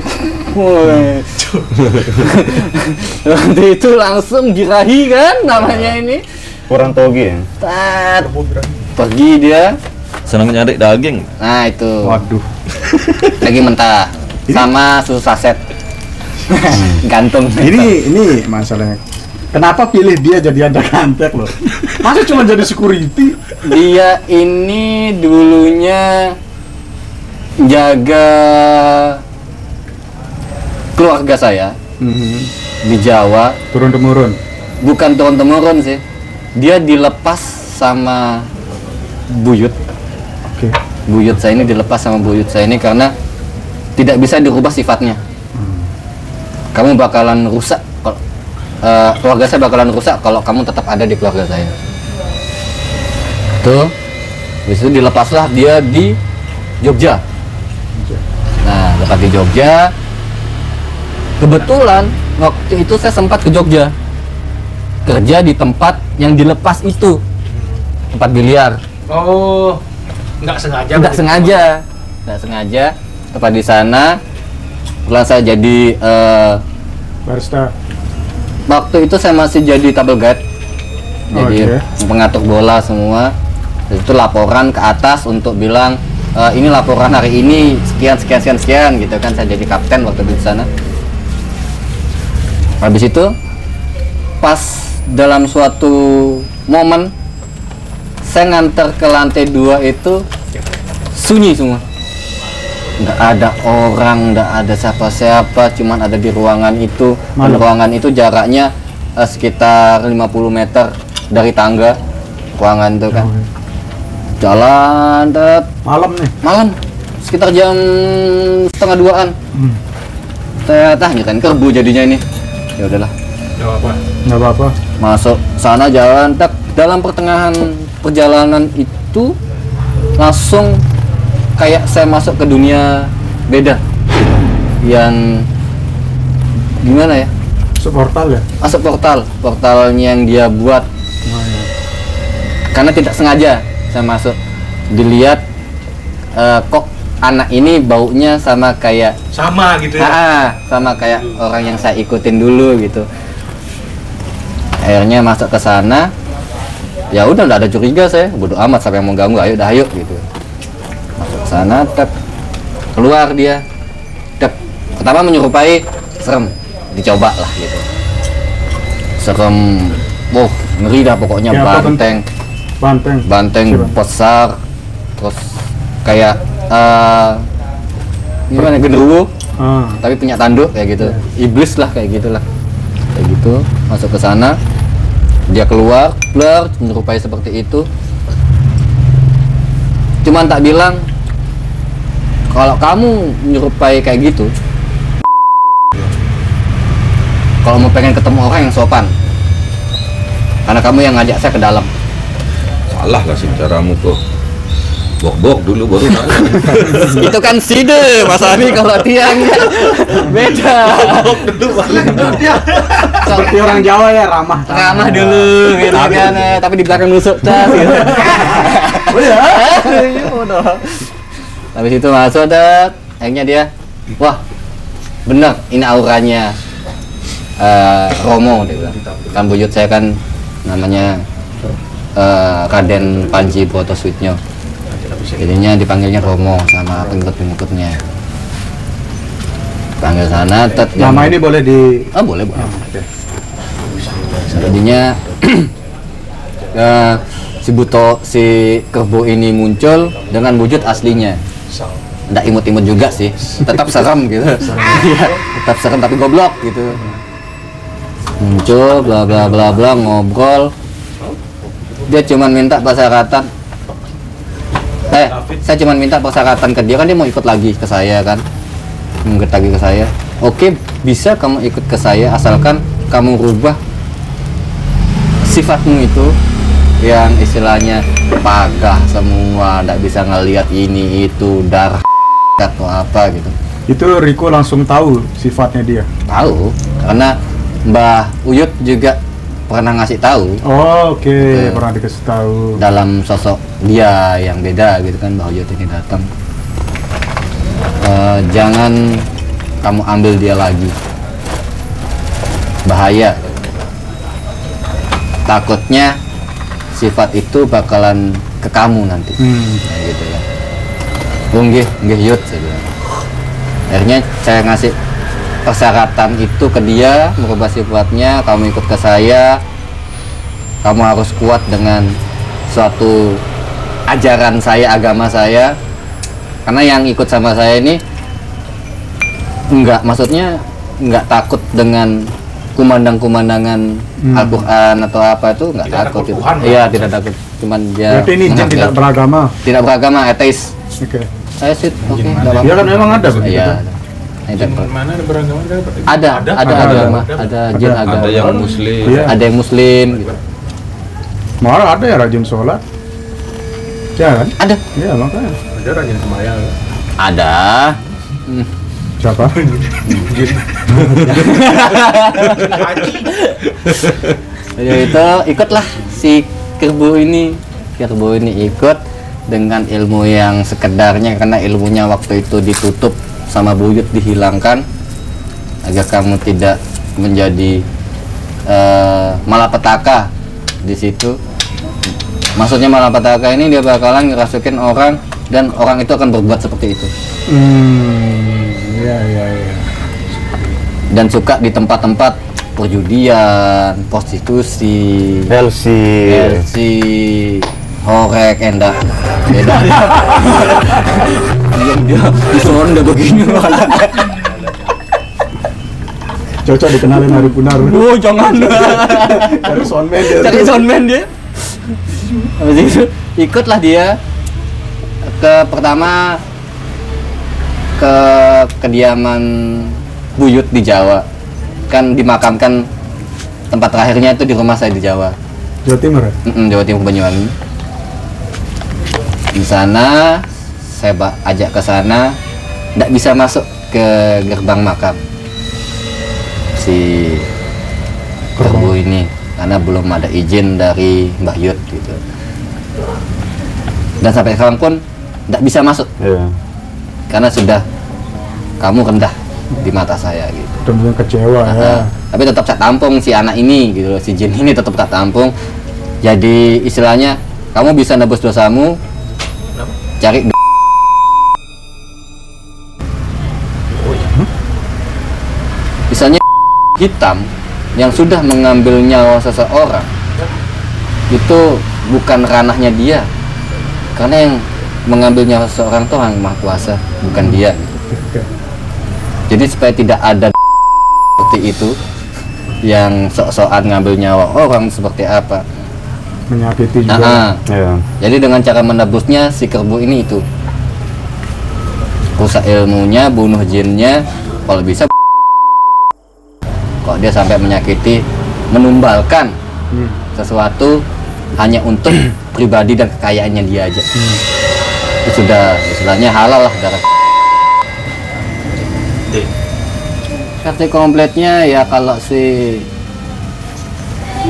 Woi. Waktu itu langsung dirahi kan namanya ini. Kurang togi ya. Tat. Pergi dia Senang nyari daging. Nah itu Waduh. daging mentah sama susu saset. Gantung. Ini masalahnya. Kenapa pilih dia jadi anak kantek loh? Masa cuma jadi security? Dia ini dulunya jaga keluarga saya di Jawa. Turun temurun. Bukan turun temurun sih. Dia dilepas sama buyut. Oke. Buyut saya ini dilepas sama buyut saya ini karena tidak bisa dirubah sifatnya. Kamu bakalan rusak kalau keluarga saya bakalan rusak kalau kamu tetap ada di keluarga saya. Tuh, habis itu dilepaslah dia di Jogja. Nah, lepas di Jogja, kebetulan waktu itu saya sempat ke Jogja kerja di tempat yang dilepas itu, tempat biliar. Oh, nggak sengaja. Nggak sengaja, nggak sengaja. Tepat di sana, kebetulan saya jadi Barista. waktu itu saya masih jadi table guide, jadi pengatur bola semua. Terus itu laporan ke atas untuk bilang ini laporan hari ini sekian gitu kan. Saya jadi kapten waktu itu di sana. Habis itu pas dalam suatu momen saya nganter ke lantai 2 itu sunyi semua. Nggak ada orang, nggak ada siapa-siapa, cuman ada di ruangan itu. Dan ruangan itu jaraknya sekitar 50 meter dari tangga ruangan itu kan. Jalan Malam nih. malam sekitar jam 1:30-an. Ternyata nyeritain kerbu jadinya ini. Ya udahlah, Nggak apa. Nggak apa-apa. masuk sana jalan dalam pertengahan perjalanan itu langsung kayak saya masuk ke dunia beda yang gimana ya, Portal ya. masuk portalnya yang dia buat karena tidak sengaja saya masuk, dilihat kok anak ini baunya sama kayak Sama gitu ya. sama kayak orang yang saya ikutin dulu gitu. Akhirnya masuk ke sana, ya udah nggak ada curiga, saya bodo amat siapa yang mau ganggu, ayo gitu. Masuk ke sana, keluar dia, pertama menyerupai serem, dicoba lah gitu. Serem, ngeri dah pokoknya. Ya, banteng besar, terus kayak gimana, genderuwo tapi punya tanduk kayak gitu, iblis lah kayak gitulah, kayak gitu. Masuk ke sana, dia keluar menyerupai seperti itu, cuman tak bilang kalau kamu menyerupai kayak gitu, kalau mau pengen ketemu orang yang sopan, karena kamu yang ngajak saya ke dalam. Salah lah sih caramu tuh. Bok-bok dulu baru nanya. Itu kan side, Mas Ani, kalau tiangnya beda. Seperti orang Jawa ya, ramah Dulu gitu kan, tapi di belakang nusuk tas gitu. Oh ya? Habis itu masuk, akhirnya dia, wah bener ini auranya Romo, dia bilang. Kan buyut saya kan namanya Raden Panji Brotoswitnyo. Jadinya dipanggilnya Romo sama pengikut-pengikutnya. Panggil sana, Nama ini boleh di... boleh. Oke. Jadinya si Kerbo ini muncul dengan wujud aslinya. Nggak imut-imut juga sih, tetap serem gitu. Iya, tetap serem tapi goblok gitu. Muncul bla bla bla bla, ngobrol. Dia cuman minta persyaratan. Saya cuman minta persyaratan ke dia, kan dia mau ikut lagi ke saya kan. Ikut lagi ke saya. Oke, bisa kamu ikut ke saya asalkan kamu rubah sifatmu itu yang istilahnya pagah semua, nggak bisa ngelihat ini itu, darah atau apa gitu. Itu Riko langsung tahu sifatnya dia. Tahu, karena Mbah Uyut juga pernah ngasih tahu. Oh, oke. Pernah dikasih tahu. Dalam sosok dia yang beda gitu kan, Mbah Uyut ini datang. Jangan kamu ambil dia lagi, bahaya. Takutnya sifat itu bakalan ke kamu nanti. Nah, gitu kan. Nggih yut saya bilang. Akhirnya saya ngasih persyaratan itu ke dia, merubah sifatnya, kamu ikut ke saya, kamu harus kuat dengan suatu ajaran saya, agama saya, karena yang ikut sama saya ini maksudnya nggak takut dengan kumandangan Al-Quran atau apa itu, nggak Tidak takut takut itu. Tuhan, Iya, tidak takut, cuman dia Berarti ini jin tidak beragama. ateis. Oke. Saya sih oke, nggak apa-apa. Ya kan memang ada begitu. Iya. Ada. Mana ada beragama? Ada agama, ada jin Ada. agama. Ada yang muslim. Iya. Ada yang muslim gitu. Malah ada ya rajin sholat. Ya kan? Ada. Iya makanya. Ada rajin sembahyang. Ada. Siapa? Ya itu ikutlah si Kerbo ini ikut dengan ilmu yang sekedarnya, karena ilmunya waktu itu ditutup sama buyut, dihilangkan agar kamu tidak menjadi malapetaka di situ. Maksudnya malapetaka ini dia bakalan ngerasukin orang dan orang itu akan berbuat seperti itu. Iya. Dan suka di tempat-tempat perjudian, prostitusi, LC. horek, endah, beda. dia disonda begini. Cocok dikenalin Hari Punar. Oh jangan. Cari soundman dia. Cari soundman dia. Habis itu ikutlah dia pertama ke kediaman buyut di Jawa. Kan dimakamkan tempat terakhirnya itu di rumah saya di Jawa. Jawa Timur ya? Jawa Timur, Banyuwangi. Di sana saya ajak ke sana, tidak bisa masuk ke gerbang makam si Kerbo ini karena belum ada izin dari Mbah Yud gitu. Dan sampai sekarang pun tidak bisa masuk karena sudah kamu rendah di mata saya gitu. Tentunya kecewa ya. Tapi tetap saya tampung si anak ini gitu loh, si jin ini tetap tak tampung. Jadi istilahnya kamu bisa nebus dosamu, cari misalnya hitam yang sudah mengambil nyawa seseorang itu bukan ranahnya dia, karena yang mengambil nyawa seseorang itu Yang Maha Kuasa, bukan dia gitu. Jadi supaya tidak ada seperti itu yang sok-sokan ngambil nyawa orang seperti apa, Menyakiti juga. Jadi dengan cara menebusnya si Kerbo ini itu rusak ilmunya, bunuh jinnya, kalau bisa kok dia sampai menyakiti, menumbalkan sesuatu hanya untuk pribadi dan kekayaannya dia aja. Itu sudah istilahnya halal lah darah. Versi kompletnya ya kalau si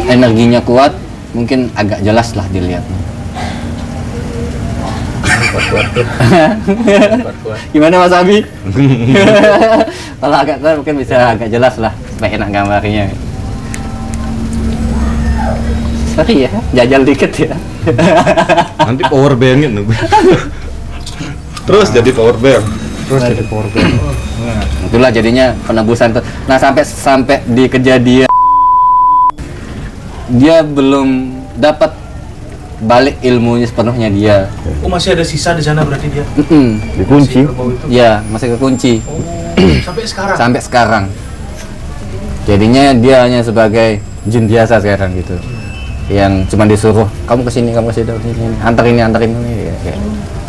energinya kuat mungkin agak jelas lah dilihat. Gimana Mas Abi? Kalau agak kuat mungkin bisa agak jelas lah supaya enak gambarnya. Sorry ya, jajal dikit ya. Nanti power bank-in. Terus jadi power bank. Itulah jadinya penebusan tuh. Nah sampai di kejadian dia belum dapat balik ilmunya sepenuhnya dia. Oh masih ada sisa di sana berarti dia. Dikunci. Ya masih kekunci. Oh, sampai sekarang. Sampai sekarang. Jadinya dia hanya sebagai jin biasa sekarang gitu. Yang cuma disuruh kamu kesini, kesini, antar ini ya,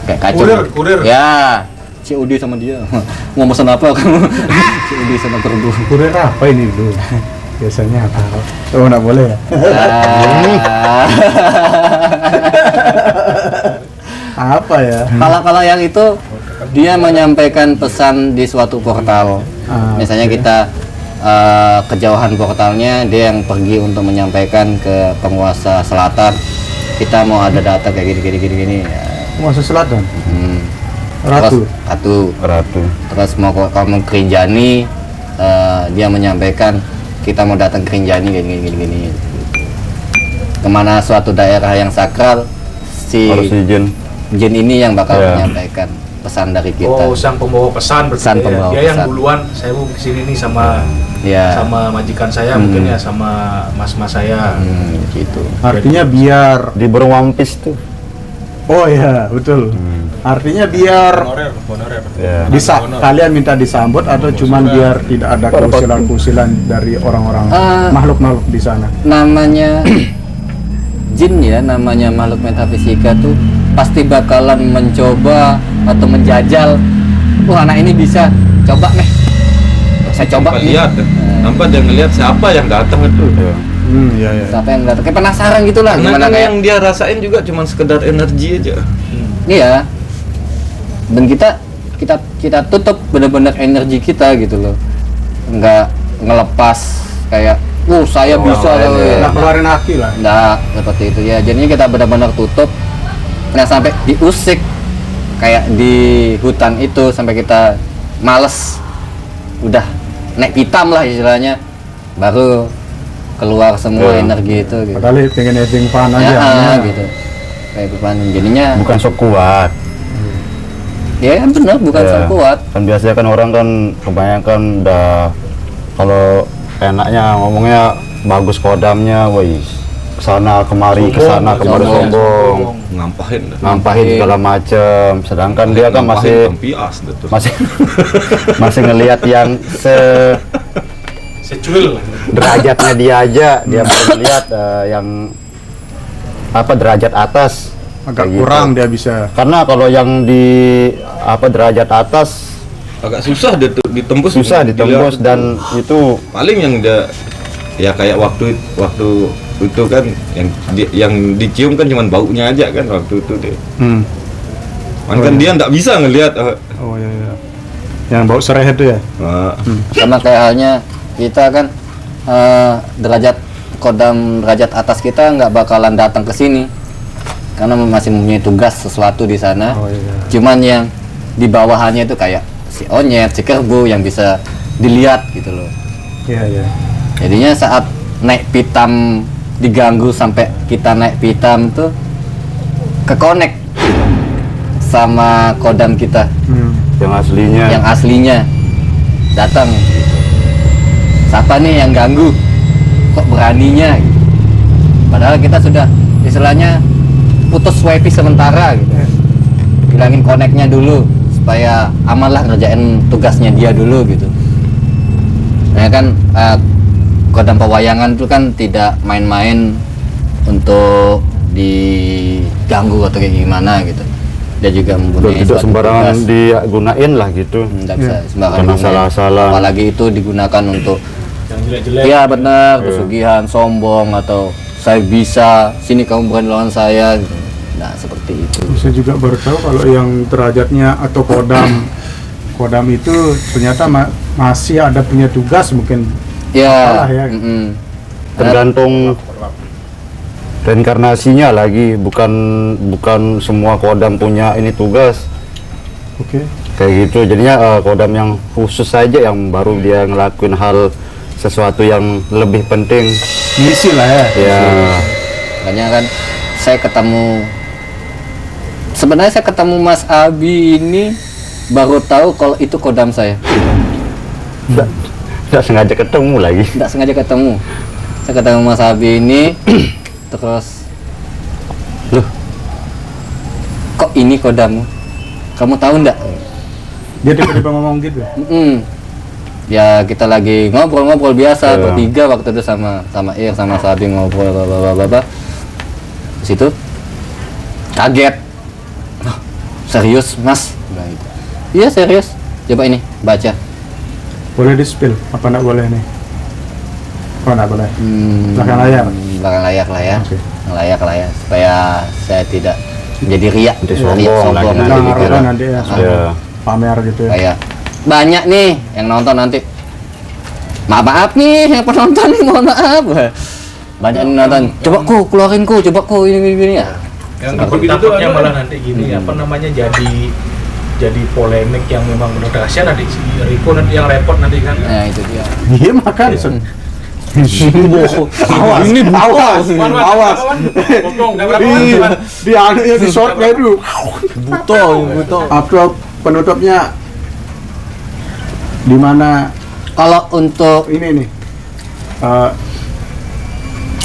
kayak kacau. Kurir. Ya, si Udi sama dia mau pesan apa kamu? Si Udi sama Kerbo. Kurir apa ini dulu? Biasanya apa? Oh nggak boleh ya? Apa ya? Kalau yang itu dia menyampaikan pesan di suatu portal. Misalnya kita kejauhan portalnya, dia yang pergi untuk menyampaikan ke penguasa selatan, kita mau ada data kayak gini. Penguasa Selatan. Ratu. Terus mau kamu ke Rinjani, dia menyampaikan kita mau datang ke Rinjani gini. Kemana suatu daerah yang sakral, si Jin. Jin ini yang bakal Ya. menyampaikan pesan dari kita. Oh, sang pembawa pesan berarti Pesan ya. pembawa Dia yang pesan. duluan, saya mau kesini nih sama Ya. sama majikan saya, mungkin ya sama mas-mas saya. Gitu. Artinya biar, Di burung wampis tuh. oh iya betul. Artinya biar Honorer. Ya. kalian minta disambut atau cuman biar tidak ada keusilan-keusilan dari orang-orang makhluk-makhluk di sana. Namanya jin ya, namanya makhluk metafisika tuh pasti bakalan mencoba atau menjajal. Wah, anak ini bisa, coba nih. Saya coba nih. lihat, nampak dia ngelihat siapa yang datang itu. Ya. Iya iya. Siapa yang datang? Kayak penasaran gitu lah. Karena Gimana kan kayak yang dia rasain juga cuma sekedar energi aja. iya. Dan kita tutup benar-benar energi kita gitu loh. Nggak ngelepas kayak saya bisa loh. Nah, keluarin haki lah. Nggak seperti itu ya. Jadinya kita benar-benar tutup. Nah, sampai diusik kayak di hutan itu sampai kita males. Udah naik hitam lah istilahnya. Baru keluar semua energi itu gitu. Padahal pengen having fun aja. Ya, gitu. Kayak beban jadinya Bukan sok kuat. ya benar bukan Ya. sok kuat. Kan biasanya kan orang kan kebanyakan udah kalau enaknya ngomongnya bagus kodamnya, woi kesana kemari sombong, Ngampahin dah. ngampahin segala macem. Sedangkan dia kan masih pias dah tuh. masih ngelihat yang Secuil lah. derajatnya dia aja, dia baru ngelihat yang derajat atas. Agak Kayak gitu. kurang dia bisa. Karena kalau yang di derajat atas Agak susah ditembus. susah ditembus Dilihat dan itu paling yang dia ya kayak waktu itu kan yang dicium kan cuma baunya aja kan waktu itu deh. Kan dia nggak bisa ngelihat. Oh iya iya. Yang bau serai itu ya. Sama kayak halnya kita kan derajat atas kita nggak bakalan datang ke sini karena masih mempunyai tugas sesuatu di sana. Oh iya. Cuman yang di bawahannya itu kayak si onyet, si kerbau yang bisa dilihat gitu loh. Iya iya. Jadinya saat naik pitam diganggu sampai kita naik pitam tuh kekonek sama kodam kita yang aslinya. yang aslinya datang gitu. Siapa nih yang ganggu? Kok beraninya? Gitu. Padahal kita sudah istilahnya putus wifi sementara gitu. Hilangin koneknya dulu supaya aman lah ngerjain tugasnya dia dulu gitu. Nah kan kodam pewayangan itu kan tidak main-main untuk diganggu atau kayak gimana gitu. Dia juga mempunyai Tidak suatu sembarangan tugas. digunain lah gitu. Nggak bisa sembarangan Karena digunain. salah-salah. Apalagi itu digunakan untuk Yang jelek-jelek. iya benar pesugihan, sombong atau saya bisa, sini kamu bukan lawan saya gitu. Nah seperti itu. Saya juga baru tahu kalau yang derajatnya atau kodam itu ternyata masih ada punya tugas mungkin. Ya, Apalah ya. Tergantung reinkarnasinya lagi, bukan semua kodam punya ini tugas. Oke. Kayak gitu. Jadinya kodam yang khusus saja yang baru dia ngelakuin hal sesuatu yang lebih penting. Misi lah ya. Ya. Makanya kan sebenarnya saya ketemu Mas Abi ini baru tahu kalau itu kodam saya. Nggak sengaja ketemu lagi. Tidak sengaja ketemu. Saya ketemu Mas Abi ini terus loh kok ini kodammu? Kamu tahu enggak? Dia tiba-tiba ngomong gitu. Ya kita lagi ngobrol-ngobrol biasa Iya. bertiga waktu itu sama Ir sama Sabi ngobrol situ kaget. "Hah, serius Mas?" Bilang gitu. Iya serius, coba ini baca. Boleh di-spill apa enggak boleh nih? Oh enggak boleh. Belakang layar. Belakang layar lah ya. Oke. Layar lah ya supaya saya tidak jadi riak, Jadi riak sombong lagi nanti Nah, dikira. kan nanti ya Ya. pamer gitu ya. Kayak banyak nih yang nonton nanti. Maaf nih yang penonton nih, mohon maaf. Banyak yang nonton. Coba keluarin coba ini ya. Yang Seperti takutnya malah nanti gini apa namanya jadi polemik yang memang benar kasihan nanti si Riko nanti yang repot nanti kan. Nah itu dia. Iya makan. Awas, ini awas, awas. Potong, udah berapa Di Wan? di anunya di shortnya itu. buto. Apa penutupnya di mana Kalau untuk ini nih?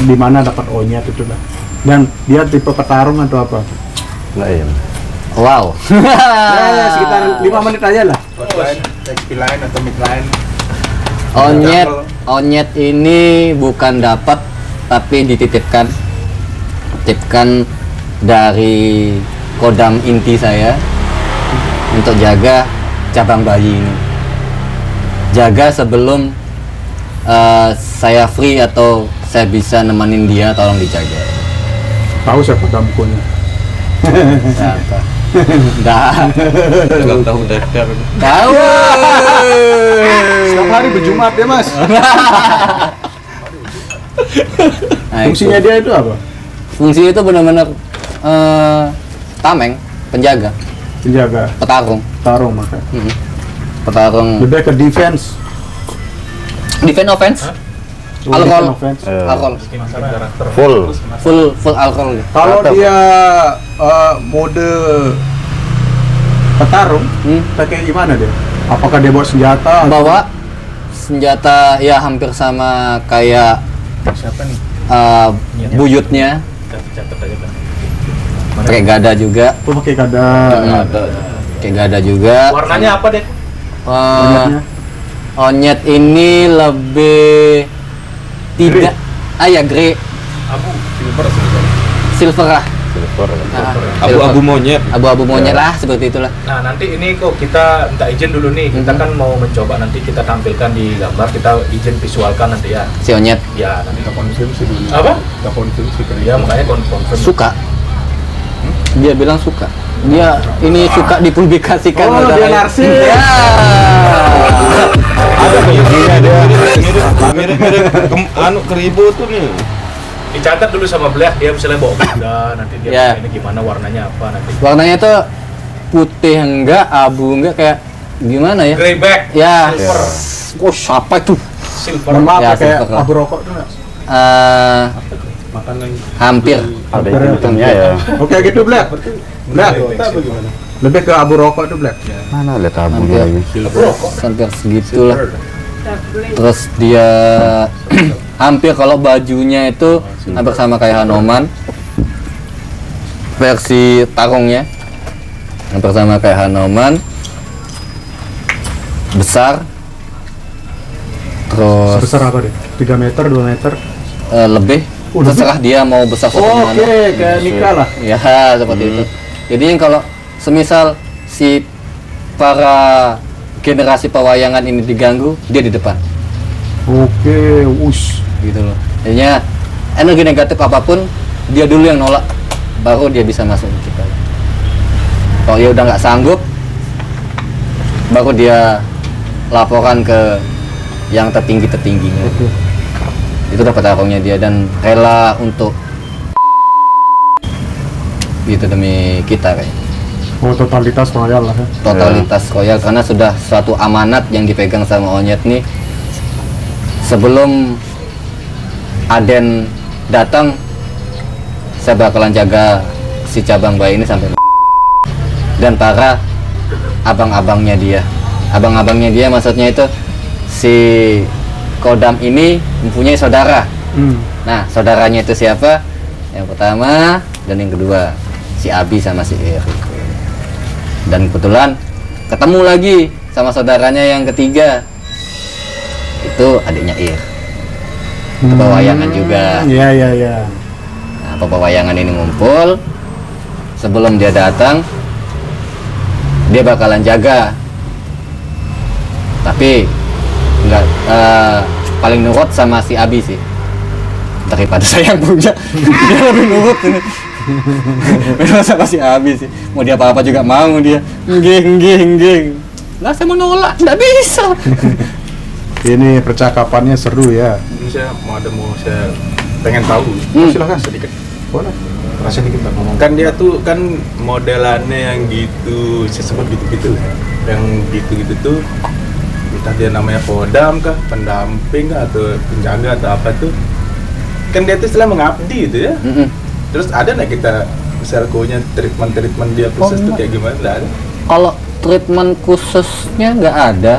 Di mana dapat onyet itu lah. Dan dia tipe petarung atau apa? Lain. wow. Ya, sekitar 5 menit aja lah. XP line atau mid line. Onyet ini bukan dapat tapi dititipkan. Titipkan dari kodam inti saya untuk jaga cabang bayi ini. Jaga sebelum saya free atau saya bisa nemenin dia, tolong dijaga. Tahu siapa tamunya? Siapa? Dah. Nggak tahu daftar. Tahu. Setiap hari berjumat ya mas. Nah, Fungsinya itu. dia itu apa? Fungsi itu benar-benar tameng, penjaga, Penjaga petarung. tarung makanya. Petarung. Lebih ke defense. Defense offense. Oh, Alkohol. defense offense. Alkohol. Karakter. Full alkohol. Kalau Mantap. dia mode petarung, Hmm. kayak gimana dia? Apakah dia bawa senjata? Bawa senjata ya hampir sama kayak Siapa nih? buyutnya, Catat aja kan. pakai gada juga. Atau pakai kada? Kayak gada juga. Warnanya apa deh? Onyetnya? Onyet ini lebih tidak ya grey Abu, silver lah. silver. Nah, Abu-abu monyet. abu-abu monyet lah seperti itulah. Nah nanti ini kok kita minta izin dulu nih, kita kan mau mencoba nanti kita tampilkan di gambar, kita izin visualkan nanti ya. Si onyet Ya nanti Konsumsi dulu. apa? Nggak konsumsi kan? Ya makanya confirm. suka. Dia bilang suka. Dia ini suka dipublikasikan. Oh, udah dia kayak- narsis. Ya. Ada begini dia mirip-mirip anu keribu tuh nih. Dicatat dulu sama Black, dia misalnya bawa kuda, nanti dia Ya. ini gimana warnanya apa nanti. Warnanya tuh putih enggak, abu enggak, kayak gimana ya? Greyback, Ya. silver, Oh, siapa itu? silver. Mohon maaf Ya, ya, kayak silver lah. abu rokok tuh nggak? Hampir. Ada hitamnya ya. Oke gitu Black. Black. Lebih ke abu rokok tuh Black. Mana lihat Hampir. abunya lagi? Hampir segitulah. Terus dia hampir kalau bajunya itu hampir sama kayak Hanoman. Versi tarungnya hampir sama kayak Hanoman. Besar. Terus Sebesar apa deh? 3 meter, 2 meter? lebih. Oh, lebih? Terserah dia mau besar seperti Oh, mana. oke, kayak nikah lah. Ya seperti itu. Jadi kalau semisal si para generasi pewayangan ini diganggu, dia di depan, Oke, us. gitu loh. Jadinya energi negatif apapun dia dulu yang nolak, baru dia bisa masuk ke kita. Kalau dia udah nggak sanggup, baru dia laporan ke yang tertingginya. Oke. Itu dapat tarungnya dia dan rela untuk gitu demi kita kayak. Oh, totalitas royal lah ya. Totalitas royal karena sudah suatu amanat yang dipegang sama Onyet nih. Sebelum Aden datang, saya bakalan jaga si cabang bayi ini sampai dan para abang-abangnya dia. Abang-abangnya dia maksudnya itu si Kodam ini mempunyai saudara. Nah, saudaranya itu siapa? Yang pertama dan yang kedua si Abi sama si Ir. Dan kebetulan ketemu lagi sama saudaranya yang ketiga, itu adiknya Ir. Pewayangan juga. Iya, iya, iya. Nah, pewayangan ini ngumpul. Sebelum dia datang, dia bakalan jaga. Tapi nggak paling nurut sama si Abi sih daripada saya yang punya. Dia lebih nurut ini. Memang sama si Abi sih, mau dia apa-apa juga mau dia. Nggih. Nah, saya mau nolak, nggak bisa. Ini percakapannya seru ya. Ini saya saya pengen tahu. Silakan. Sedikit. Boleh. Rasa dikit Pak, ngomong. Kan dia tuh kan modelannya yang gitu, saya sebut gitu-gitu lah. Yang gitu-gitu tuh entah dia namanya kodam kah, pendamping kah, atau penjaga atau apa tuh, kan dia itu istilah mengabdi itu ya. Terus ada nggak kita misal treatment dia khusus tuh kayak gimana? Nggak ada. Kalau treatment khususnya nggak ada,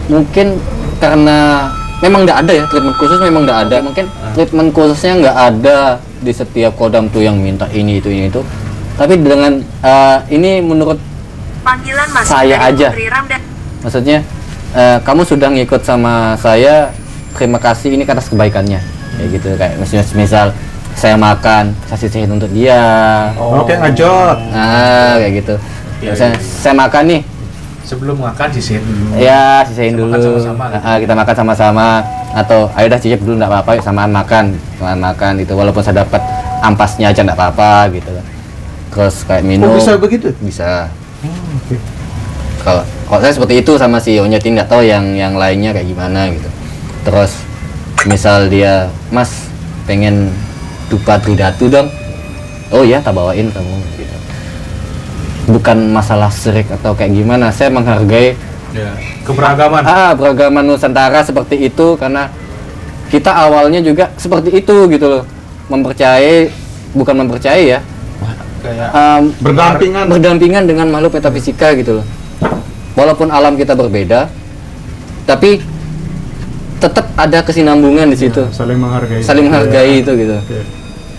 mungkin karena memang nggak ada ya, treatment khusus memang nggak ada. Mungkin treatment khususnya nggak ada di setiap kodam tuh yang minta ini itu. Tapi dengan ini menurut Panggilan masuk saya dari aja. Putri Ramdan. Maksudnya kamu sudah ngikut sama saya, terima kasih ini atas kebaikannya. Kayak gitu, kayak misal saya makan, saya sisihin untuk dia. Oke, ngajot. Nah, kayak gitu. Iya, Saya makan nih. Sebelum makan sisihin dulu. Ya, sisain Kita dulu. makan sama-sama, gitu. Kita makan sama-sama. Atau ayo dah cicip dulu, nggak apa-apa, yuk samaan makan gitu. Walaupun saya dapat ampasnya aja nggak apa-apa gitu. Terus kayak minum. bisa begitu? Bisa. Kalau saya seperti itu sama si Onyet, nggak tahu yang lainnya kayak gimana gitu. Terus misal dia, Mas pengen dupa tridatu dong. Oh ya, tak bawain kamu. Gitu. Bukan masalah syirik atau kayak gimana. Saya menghargai Ya, keberagaman. beragaman Nusantara seperti itu karena kita awalnya juga seperti itu gitu loh. Bukan mempercayai ya. Kayak Berdampingan dengan makhluk metafisika gitu loh. Walaupun alam kita berbeda, tapi tetap ada kesinambungan di situ. Saling menghargai. Saling menghargai itu gitu. Oke.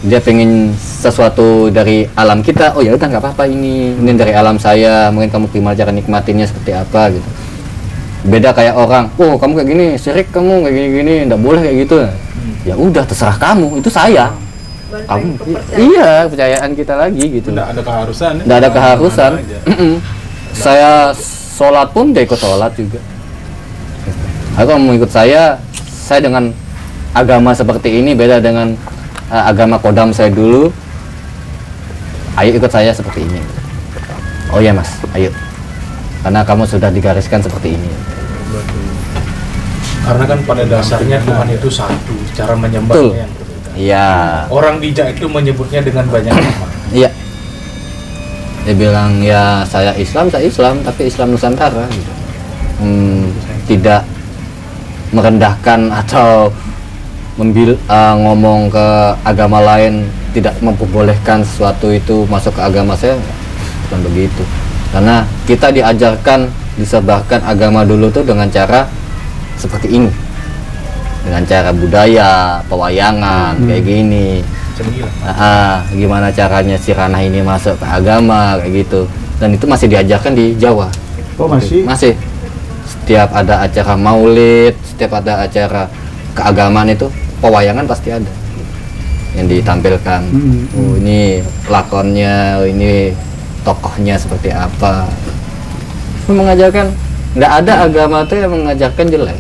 Dia pengen sesuatu dari alam kita, oh ya udah nggak apa-apa, ini dari alam saya, mungkin kamu terima cara nikmatinnya seperti apa gitu. Beda kayak orang, oh kamu kayak gini syirik, kamu kayak gini nggak boleh kayak gitu. Ya udah terserah kamu, itu saya. Kamu iya, kepercayaan kita lagi gitu. nggak ada keharusan. Ya? Nggak ada keharusan. Mana aja. Saya sholat pun dia ikut sholat juga. Kalau mau ikut saya dengan agama seperti ini beda dengan agama kodam saya dulu. Ayo ikut saya seperti ini. Oh ya mas, ayo. Karena kamu sudah digariskan seperti ini. Karena kan pada dasarnya Tuhan itu satu, cara Betul. menyembahnya yang berbeda. Iya. Orang bijak itu menyebutnya dengan banyak nama. Iya. Dia bilang ya saya Islam, tapi Islam Nusantara gitu. Tidak merendahkan atau ngomong ke agama lain, tidak memperbolehkan sesuatu itu masuk ke agama saya, bukan begitu. Karena kita diajarkan, disebarkan agama dulu tuh dengan cara seperti ini, dengan cara budaya, pewayangan kayak gini. Seni lah. Gimana caranya si ranah ini masuk ke agama kayak gitu. Dan itu masih diajarkan di Jawa. Oh masih? Masih. Setiap ada acara maulid, setiap ada acara keagamaan itu pewayangan pasti ada yang ditampilkan. Oh ini lakonnya, oh, ini tokohnya seperti apa. Mengajarkan, nggak ada agama tuh yang mengajarkan jelek.